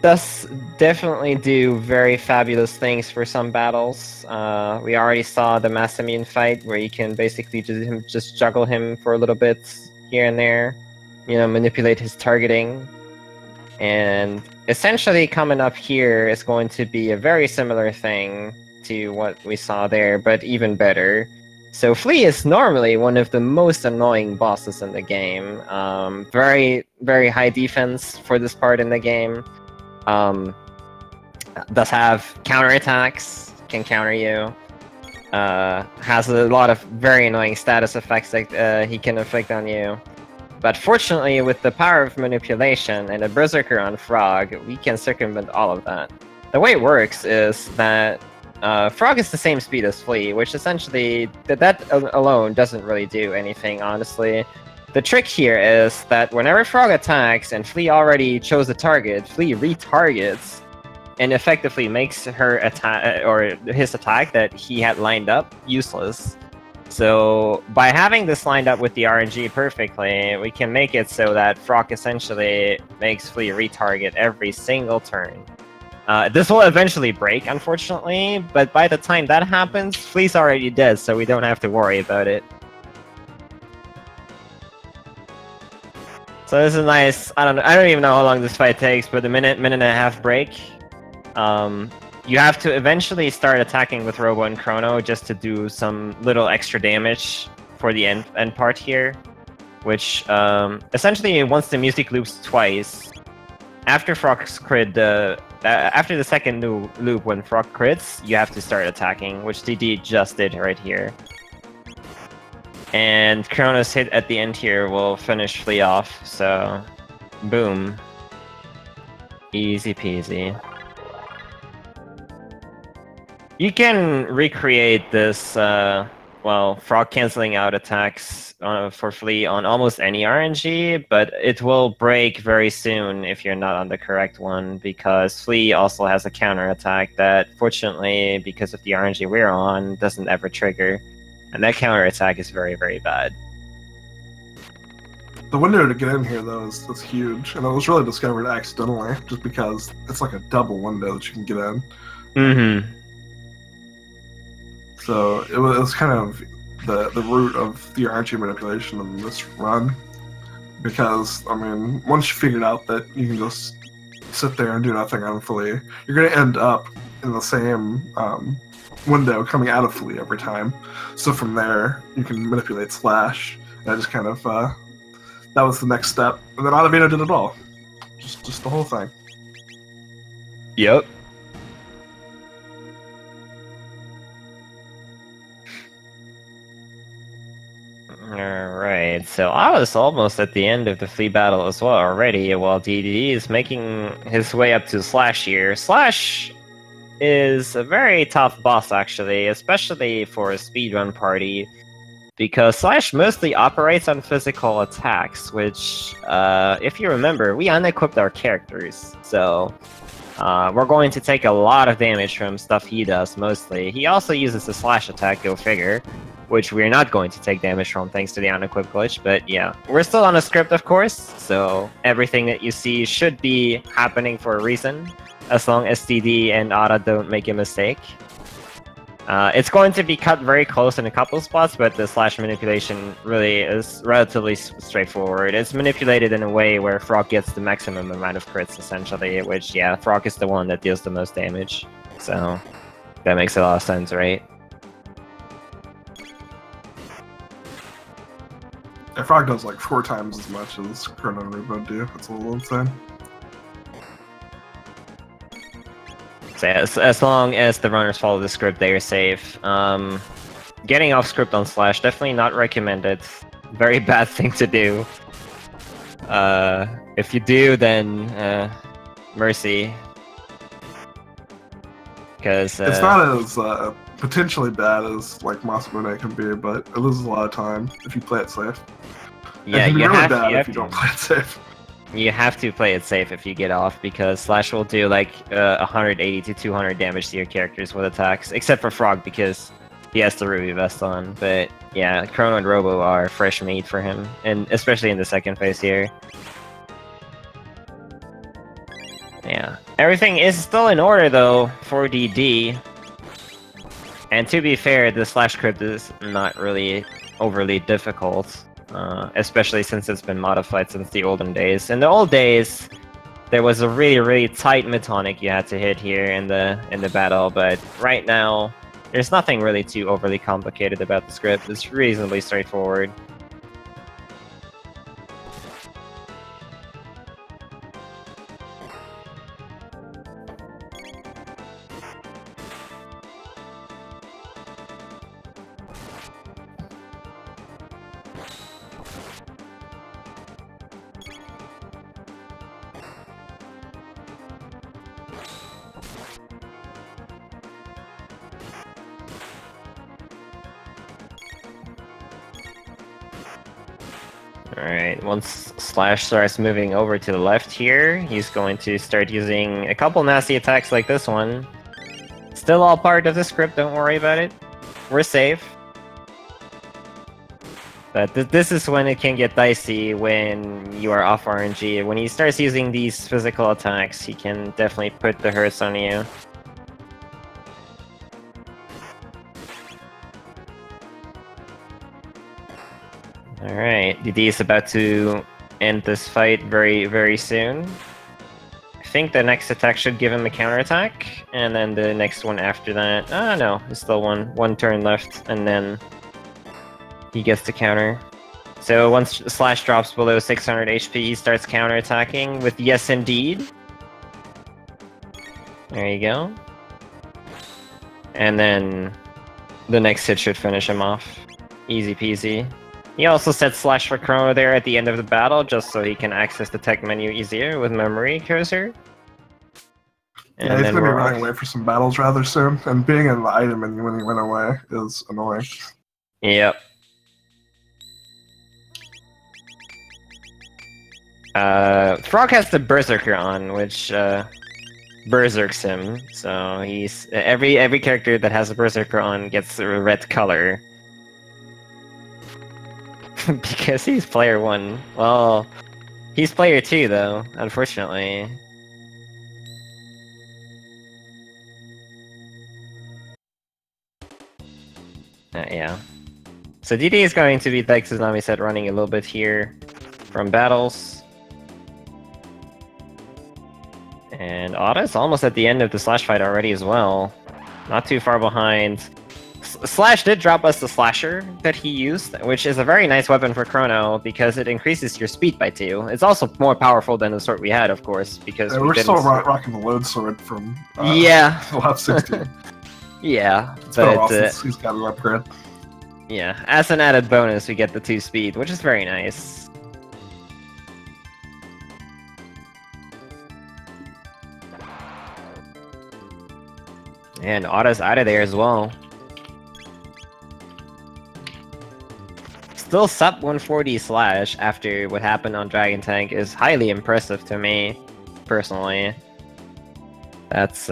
does definitely do very fabulous things for some battles. We already saw the Masamune fight, where you can basically just juggle him for a little bit here and there. You know, manipulate his targeting. And essentially coming up here is going to be a very similar thing to what we saw there, but even better. So Flea is normally one of the most annoying bosses in the game. Very, very high defense for this part in the game. Does have counterattacks, can counter you. Has a lot of very annoying status effects that he can inflict on you. But fortunately, with the power of manipulation and a Berserker on Frog, we can circumvent all of that. The way it works is that Frog is the same speed as Flea, which essentially, that alone doesn't really do anything, honestly. The trick here is that whenever Frog attacks and Flea already chose a target, Flea retargets and effectively makes her attack, or his attack that he had lined up, useless. So by having this lined up with the RNG perfectly, we can make it so that Frog essentially makes Flea retarget every single turn. This will eventually break, unfortunately, but by the time that happens, Flea's already dead, so we don't have to worry about it. So this is nice. I don't even know how long this fight takes, but a minute and a half break. You have to eventually start attacking with Robo and Chrono just to do some little extra damage for the end part here, which essentially once the music loops twice, after Frog's crit, after the second loop when Frog crits, you have to start attacking, which DD just did right here. And Chrono's hit at the end here will finish Flea off, so boom. Easy peasy. You can recreate this, well, Frog canceling out attacks for Flea on almost any RNG, but it will break very soon if you're not on the correct one, because Flea also has a counter attack that, fortunately, because of the RNG we're on, doesn't ever trigger. And that counter attack is very, very bad. The window to get in here, though, is huge, and it was really discovered accidentally, just because it's like a double window that you can get in. Mm-hmm. So it was kind of the root of the RNG manipulation in this run, because, I mean, once you figured out that you can just sit there and do nothing on Flea, you're going to end up in the same window coming out of Flea every time. So from there, you can manipulate Slash, and I just kind of, that was the next step. And then Ottavino did it all. Just the whole thing. Yep. Alright, so I was almost at the end of the Flea battle as well already, while DDD is making his way up to Slash here. Slash is a very tough boss, actually, especially for a speedrun party, because Slash mostly operates on physical attacks, which, if you remember, we unequipped our characters, so we're going to take a lot of damage from stuff he does, mostly. He also uses the Slash attack, go figure, which we're not going to take damage from thanks to the unequipped glitch. But yeah, we're still on a script, of course, so everything that you see should be happening for a reason, as long as TD and Otta don't make a mistake. It's going to be cut very close in a couple spots, but the slash manipulation really is relatively straightforward. It's manipulated in a way where Frog gets the maximum amount of crits, essentially, which, yeah, Frog is the one that deals the most damage. So, that makes a lot of sense, right? Yeah, Frog does like 4 times as much as Chrono and Rubo do. It's a little insane. So as long as the runners follow the script, they are safe. Getting off script on slash, definitely not recommended. Very bad thing to do. If you do, then mercy. Because it's not as potentially bad as like Masamune can be, but it loses a lot of time if you play it safe. Yeah, it can be you really have bad to, if you don't play it safe. You have to play it safe if you get off, because Slash will do like 180 to 200 damage to your characters with attacks, except for Frog because he has the Ruby Vest on. But yeah, Chrono and Robo are fresh meat for him, and especially in the second phase here. Yeah, everything is still in order though for DD. And to be fair, the Slash crypt is not really overly difficult. Especially since it's been modified since the olden days. In the old days, there was a really tight mid-tonic you had to hit here in the battle, but right now, there's nothing really too overly complicated about the script. It's reasonably straightforward. Alright, once Slash starts moving over to the left here, he's going to start using a couple nasty attacks like this one. Still all part of the script, don't worry about it. We're safe. But this is when it can get dicey when you are off RNG. When he starts using these physical attacks, he can definitely put the hurts on you. Alright, DD is about to end this fight very soon. I think the next attack should give him a counterattack, and then the next one after that... Ah, no, there's still one turn left, and then he gets the counter. So once Slash drops below 600 HP, he starts counterattacking with Yes Indeed. There you go. And then the next hit should finish him off. Easy peasy. He also sets Slash for Chrono there at the end of the battle, just so he can access the tech menu easier with memory cursor. And yeah, he's then going to be we're running off. away for some battles rather soon, and being in the item menu when he went away is annoying. Yep. Frog has the Berserker on, which berserks him. So he's every character that has a Berserker on gets a red color. Because he's player 1. Well, he's player 2 though, unfortunately. Yeah. So DD is going to be, like Tsunami said, running a little bit here from battles. And Otta is almost at the end of the Slash fight already as well. Not too far behind. Slash did drop us the Slasher that he used, which is a very nice weapon for Chrono because it increases your speed by 2. It's also more powerful than the sword we had, of course, because we're still rocking the load sword from yeah. the last 16. Yeah, it's been a while since he's got an upgrade. Yeah, as an added bonus, we get the 2 speed, which is very nice. And Otta's out of there as well. Still sub 140 Slash after what happened on Dragon Tank is highly impressive to me, personally. That's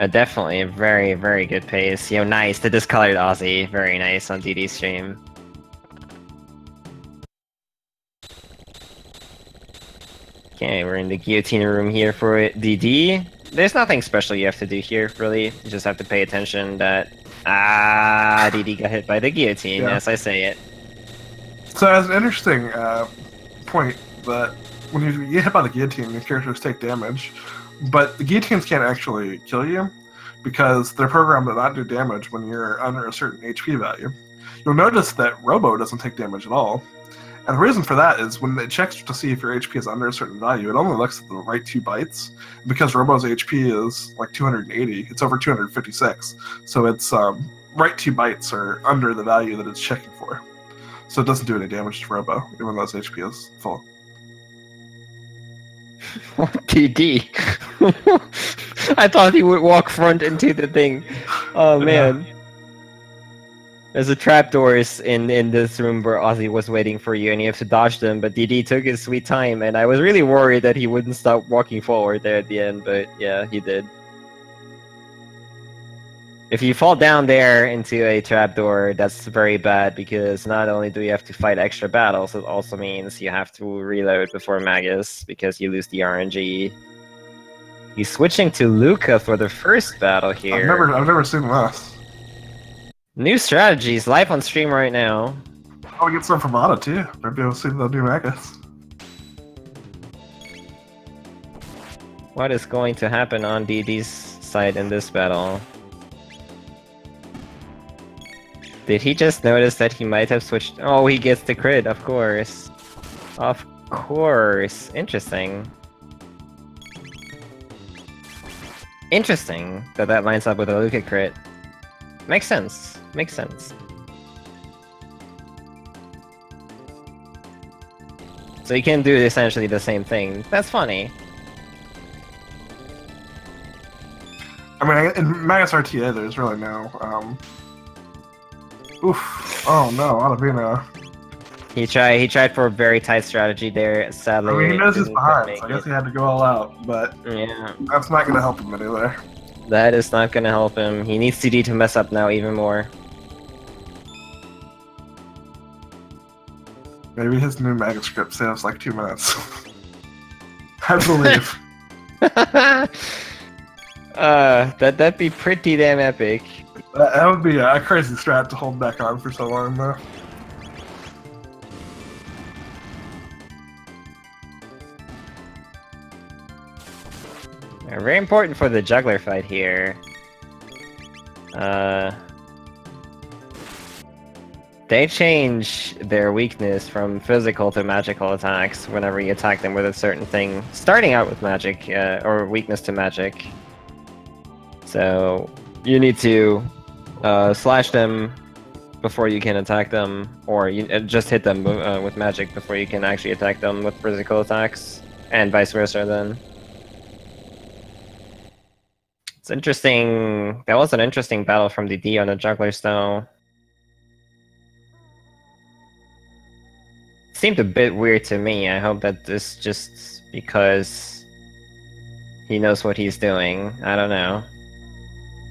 Definitely a very, very good pace. You know, nice. The discolored Aussie. Very nice on DD's stream. Okay, we're in the guillotine room here for DD. There's nothing special you have to do here, really. You just have to pay attention that... DD got hit by the guillotine, as I say it. So as an interesting point, that when you get hit by the guillotine, your characters take damage, but the guillotines can't actually kill you because they're programmed to not do damage when you're under a certain HP value. You'll notice that Robo doesn't take damage at all. And the reason for that is when it checks to see if your HP is under a certain value, it only looks at the right 2 bytes. Because Robo's HP is like 280, it's over 256. So it's right 2 bytes are under the value that it's checking for. So it doesn't do any damage to Robo, even though his HP is full. DD. I thought he would walk front into the thing. Oh man. There's a trapdoors in this room where Ozzy was waiting for you, and you have to dodge them, but DD took his sweet time, and I was really worried that he wouldn't stop walking forward there at the end, but yeah, he did. If you fall down there into a trapdoor, that's very bad, because not only do you have to fight extra battles, it also means you have to reload before Magus, because you lose the RNG. He's switching to Luca for the first battle here. I've never seen this. New strategies, live on stream right now. I'll get some from Otta too. Maybe I'll see the new Magus. What is going to happen on DD's side in this battle? Did he just notice that he might have switched? Oh, he gets the crit, of course. Of course. Interesting. Interesting that that lines up with a Luca crit. Makes sense. Makes sense. So you can do essentially the same thing. That's funny. I mean, in Magus RTA, there's really no, Oof. Oh no, Ottavino. He tried for a very tight strategy there, sadly. I mean, he knows he's behind, so I guess he had to go all out, but yeah, that's not going to help him anyway. That is not gonna help him. He needs DD to mess up now even more. Maybe his new Magus script saves like 2 minutes. I believe. That'd be pretty damn epic. That would be a crazy strat to hold back on for so long, though. Very important for the juggler fight here. They change their weakness from physical to magical attacks whenever you attack them with a certain thing, starting out with magic, or weakness to magic. So you need to slash them before you can attack them, or you just hit them with magic before you can actually attack them with physical attacks, and vice versa then. It's interesting. That was an interesting battle from DD on the jugglers though. Seemed a bit weird to me. I hope that this just because he knows what he's doing. I don't know.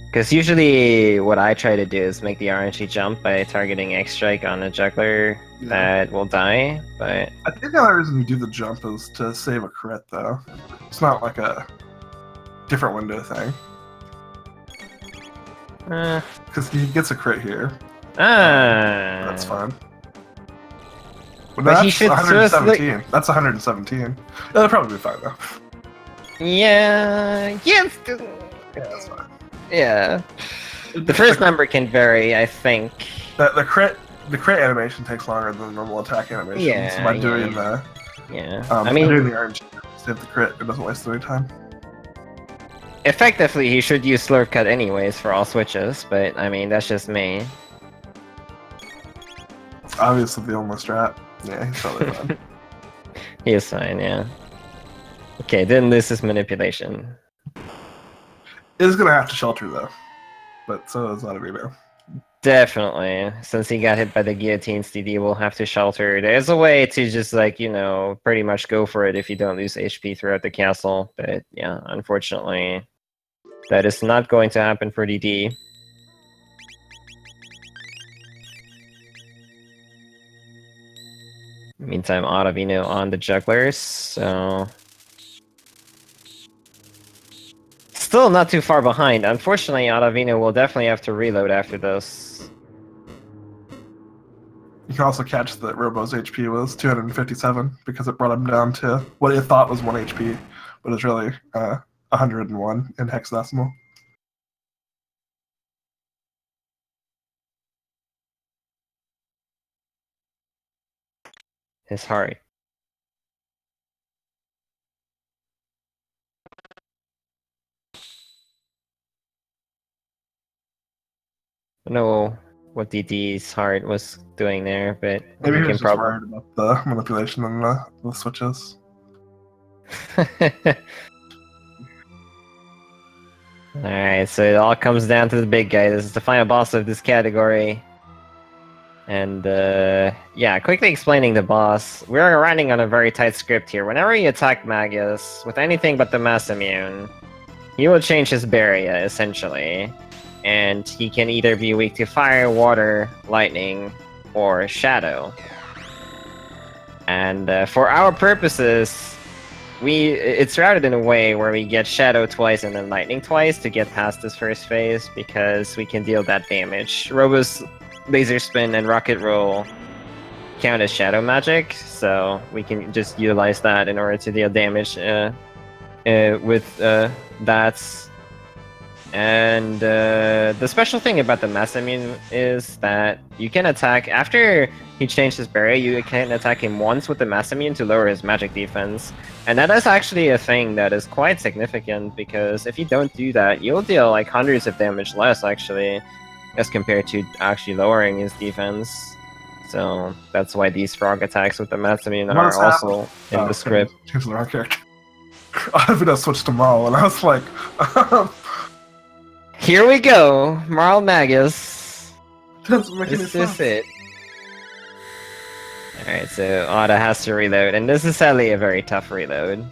Because usually what I try to do is make the RNG jump by targeting X-Strike on a juggler that will die, but... I think the only reason you do the jump is to save a crit, though. It's not like a different window thing. Because he gets a crit here. That's fine. But that's he should 117. That's 117. That'll probably be fine, though. Yeah... Yes! Yeah, that's fine. Yeah. The first number can vary, I think. The crit animation takes longer than the normal attack animation. Yeah, so by doing the I mean, doing the RNG, save the crit, it doesn't waste any time. Effectively, he should use Slurp Cut anyways for all switches, but I mean that's just me. It's obviously the only strat. Yeah, he's totally fine. He is fine, yeah. Okay, then this is manipulation. Is gonna have to shelter though, but so is Ottavino. Definitely, since he got hit by the guillotines, DD will have to shelter. There's a way to just like, you know, pretty much go for it if you don't lose HP throughout the castle, but yeah, unfortunately, That is not going to happen for DD. Meantime, Ottavino on the jugglers, so... Still not too far behind. Unfortunately, Ottavino will definitely have to reload after this. You can also catch that Robo's HP was 257 because it brought him down to what it thought was 1 HP, but it's really 101 in hexadecimal. His heart. I don't know what DD's heart was doing there, but maybe he was just worried about the manipulation and the switches. Alright, so it all comes down to the big guy. This is the final boss of this category. And, yeah, quickly explaining the boss. We're running on a very tight script here. Whenever you attack Magus with anything but the mass immune, he will change his barrier, essentially. And he can either be weak to fire, water, lightning, or shadow. And for our purposes, it's routed in a way where we get shadow twice and then lightning twice to get past this first phase, because we can deal that damage. Robo's laser spin and rocket roll count as shadow magic, so we can just utilize that in order to deal damage with that. And the special thing about the mass immune is that you can attack after he changed his barrier. You can attack him once with the mass immune to lower his magic defense, and that is actually a thing that is quite significant, because if you don't do that, you'll deal like hundreds of damage less actually, as compared to actually lowering his defense. So that's why these frog attacks with the mass immune are also in the script. Here's the wrong character. Ottavino switched to Marl, and I was like. Here we go, Marl Magus. Doesn't make any This sense. is it. Alright, so Otta has to reload, and this is sadly a very tough reload.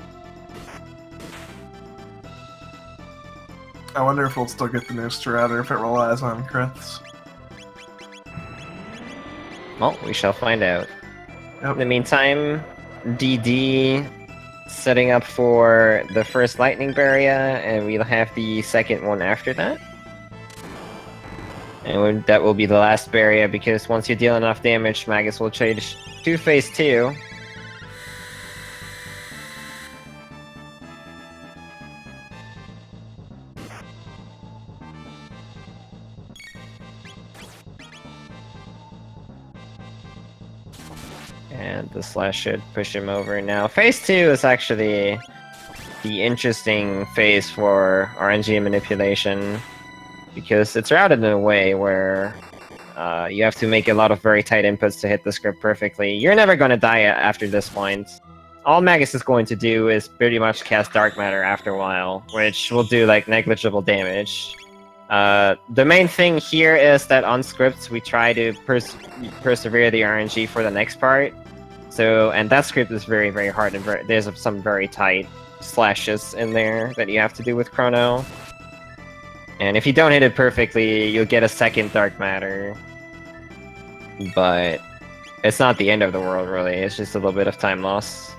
I wonder if we'll still get the new strat or if it relies on crits. Well, we shall find out. Yep. In the meantime, DD setting up for the first lightning barrier, and we'll have the second one after that. And that will be the last barrier, because once you deal enough damage, Magus will change to phase 2. And the slash should push him over now. Phase 2 is actually the interesting phase for RNG manipulation, because it's routed in a way where you have to make a lot of very tight inputs to hit the script perfectly. You're never going to die after this point. All Magus is going to do is pretty much cast Dark Matter after a while, which will do like negligible damage. The main thing here is that on scripts we try to persevere the RNG for the next part. So, and that script is very, very hard, and there's some very tight slashes in there that you have to do with Chrono. And if you don't hit it perfectly, you'll get a second Dark Matter. But it's not the end of the world, really. It's just a little bit of time loss.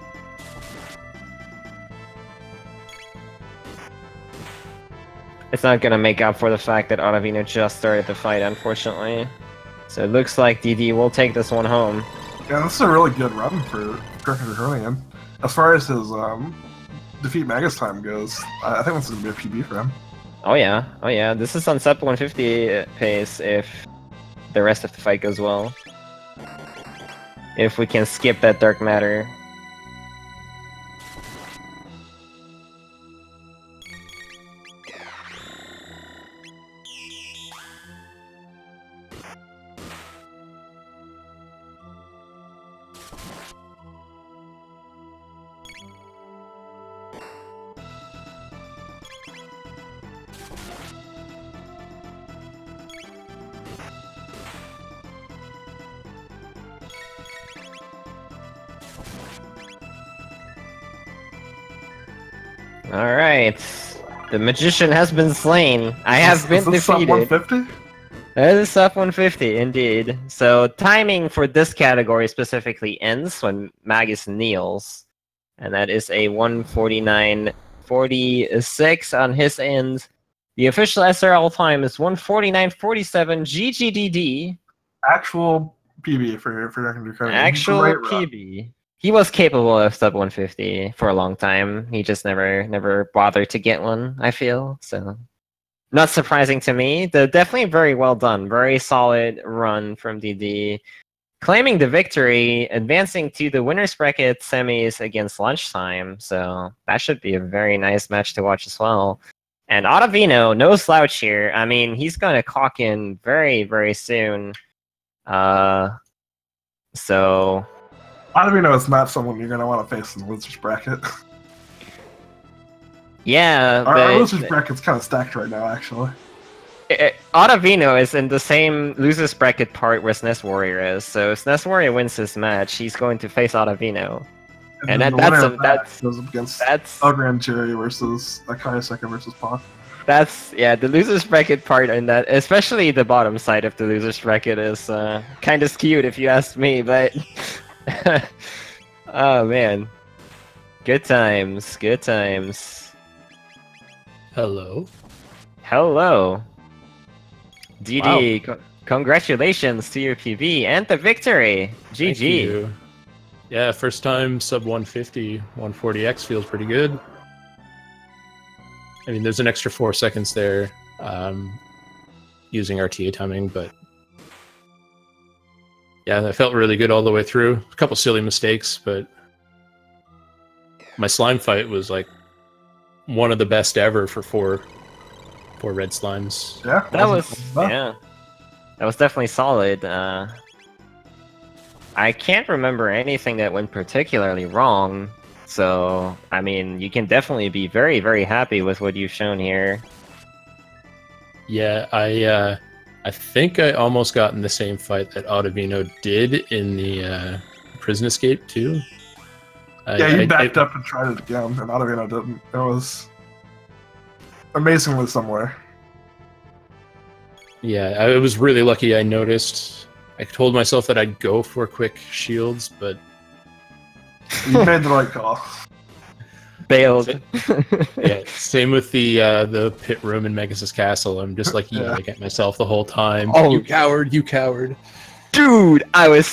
It's not gonna make up for the fact that Ottavino just started the fight, unfortunately. So it looks like DD will take this one home. Yeah, this is a really good run for DrunkenDraconian. As far as his defeat Magus time goes, I think this is gonna be a PB for him. Oh yeah, this is on sub 150 pace if the rest of the fight goes well. If we can skip that Dark Matter. Alright. The magician has been slain. I have been Is this sub defeated. 150? That is sub 150, indeed. So timing for this category specifically ends when Magus kneels. And that is a 149.46 on his end. The official SRL time is 149.47 GGDD. Actual PB for DrunkenDraconian. Actual Great run. PB. He was capable of sub 150 for a long time. He just never bothered to get one, I feel. So not surprising to me. Definitely very well done. Very solid run from DD. Claiming the victory, advancing to the winner's bracket semis against lunchtime. So that should be a very nice match to watch as well. And Ottavino, no slouch here. I mean, he's going to clock in very, very soon. So Ottavino is not someone you're going to want to face in the losers bracket. yeah, Our losers bracket's kind of stacked right now, actually. Ottavino is in the same losers bracket part where SNES Warrior is. So if SNES Warrior wins this match, he's going to face Ottavino. And then that's goes up against that's Ogre Cherry versus Akayaseka versus Pac. That's the losers bracket part, and that especially the bottom side of the losers bracket is kind of skewed if you ask me. But oh man, good times, good times. Hello. Hello, DD. Wow. Congratulations to your PB and the victory. GG. Thank you. Yeah, first time sub 150, 140X feels pretty good. I mean, there's an extra 4 seconds there using RTA timing, but yeah, that felt really good all the way through. A couple silly mistakes, but my slime fight was like one of the best ever for four red slimes. Yeah, that was definitely solid. I can't remember anything that went particularly wrong, so I mean, you can definitely be very, very happy with what you've shown here. Yeah, I think I almost got in the same fight that Ottavino did in the prison escape too. You backed up and tried it again, and Ottavino didn't. It was amazingly similar. Yeah, I was really lucky. I noticed. I told myself that I'd go for quick shields, but you made the right call. Bailed. Yeah, same with the pit room in Magus' castle. I'm just like yelling at myself the whole time. Oh, you coward! You coward! Dude, I was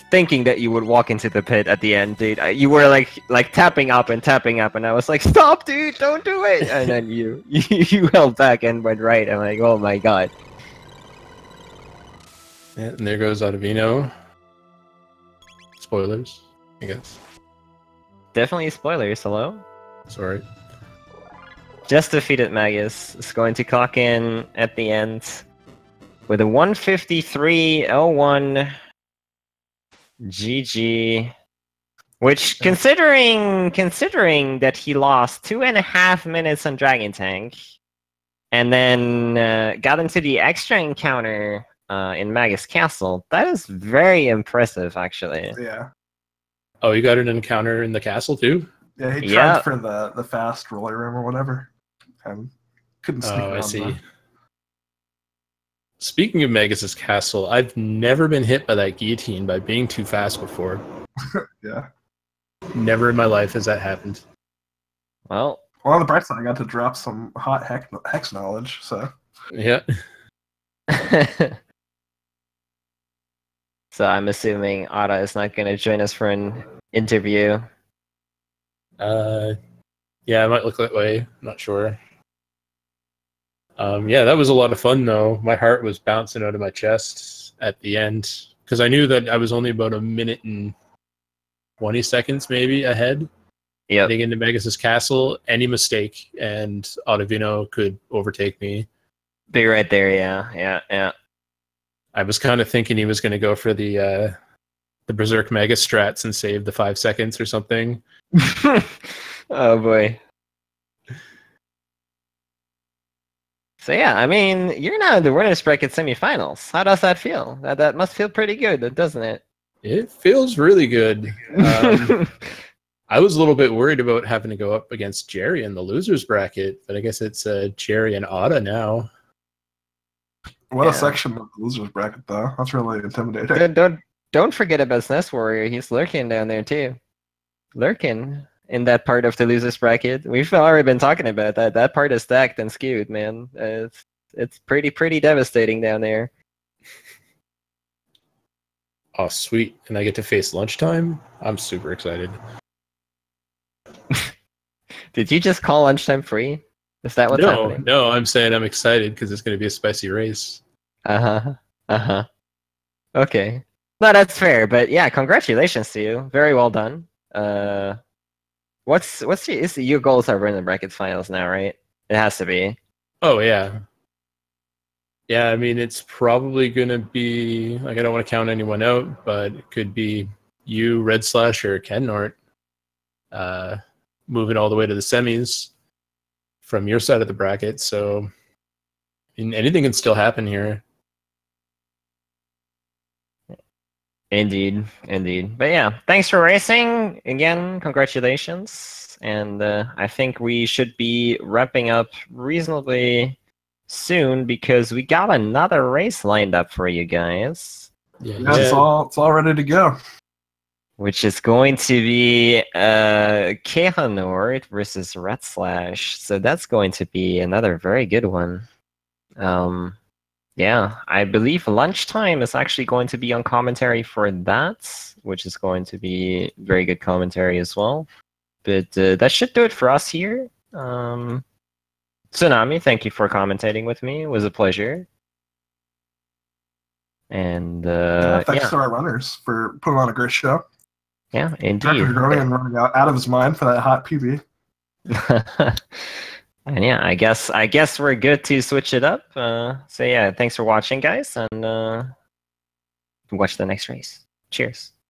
thinking that you would walk into the pit at the end, dude. You were like tapping up, and I was like, "Stop, dude! Don't do it!" And then you held back and went right. I'm like, "Oh my god!" Yeah, and there goes Ottavino. Spoilers, I guess. Definitely spoilers. Hello. Sorry. Just defeated Magus is going to clock in at the end with a 153.01 GG, which considering that he lost 2.5 minutes on Dragon Tank, and then got into the extra encounter in Magus Castle, that is very impressive, actually. Yeah. Oh, you got an encounter in the castle too? Yeah, he tried for the fast roller room or whatever, and couldn't sneak around. I see. Speaking of Magus' castle, I've never been hit by that guillotine by being too fast before. Yeah. Never in my life has that happened. Well, on the bright side, I got to drop some hot hex knowledge, so. Yeah. So I'm assuming Otta is not going to join us for an interview. Yeah, it might look that way. I'm not sure. Yeah, that was a lot of fun, though. My heart was bouncing out of my chest at the end, because I knew that I was only about 1 minute and 20 seconds maybe ahead. Yeah. Getting into Magus' castle, any mistake, and Ottavino could overtake me. Be right there, yeah. I was kind of thinking he was going to go for the Berserk Mega strats and save the 5 seconds or something. Oh boy. So yeah, I mean, you're now in the winners bracket semifinals. How does that feel? That must feel pretty good, doesn't it? It feels really good. I was a little bit worried about having to go up against Jerry in the losers bracket, but I guess it's Jerry and Otta now. What a section of the losers bracket, though. That's really intimidating. Don't forget about SNES Warrior. He's lurking down there too. Lurking in that part of the losers bracket. We've already been talking about that. That part is stacked and skewed, man. It's pretty devastating down there. Oh, sweet. And I get to face lunchtime? I'm super excited. Did you just call lunchtime free? Is that what's happening? No, I'm saying I'm excited because it's going to be a spicy race. Uh-huh. Okay. No, that's fair, but yeah, congratulations to you. Very well done. What's your goals are in the brackets finals now, right? It has to be. Oh, yeah. Yeah, I mean, it's probably going to be, like, I don't want to count anyone out, but it could be you, Red Slash, or Ken Nort moving all the way to the semis from your side of the bracket. So, I mean, anything can still happen here. Indeed. But yeah, thanks for racing. Again, congratulations. And I think we should be wrapping up reasonably soon because we got another race lined up for you guys. Yeah. It's all ready to go. Which is going to be Chrono versus Red Slash. So that's going to be another very good one. Yeah, I believe lunchtime is actually going to be on commentary for that, which is going to be very good commentary as well. But that should do it for us here. Tsunami, thank you for commentating with me. It was a pleasure. And thanks to our runners for putting on a great show. Yeah, indeed. DrunkenDraconian running out of his mind for that hot PB. And yeah, I guess we're good to switch it up. So yeah, thanks for watching, guys, and watch the next race. Cheers.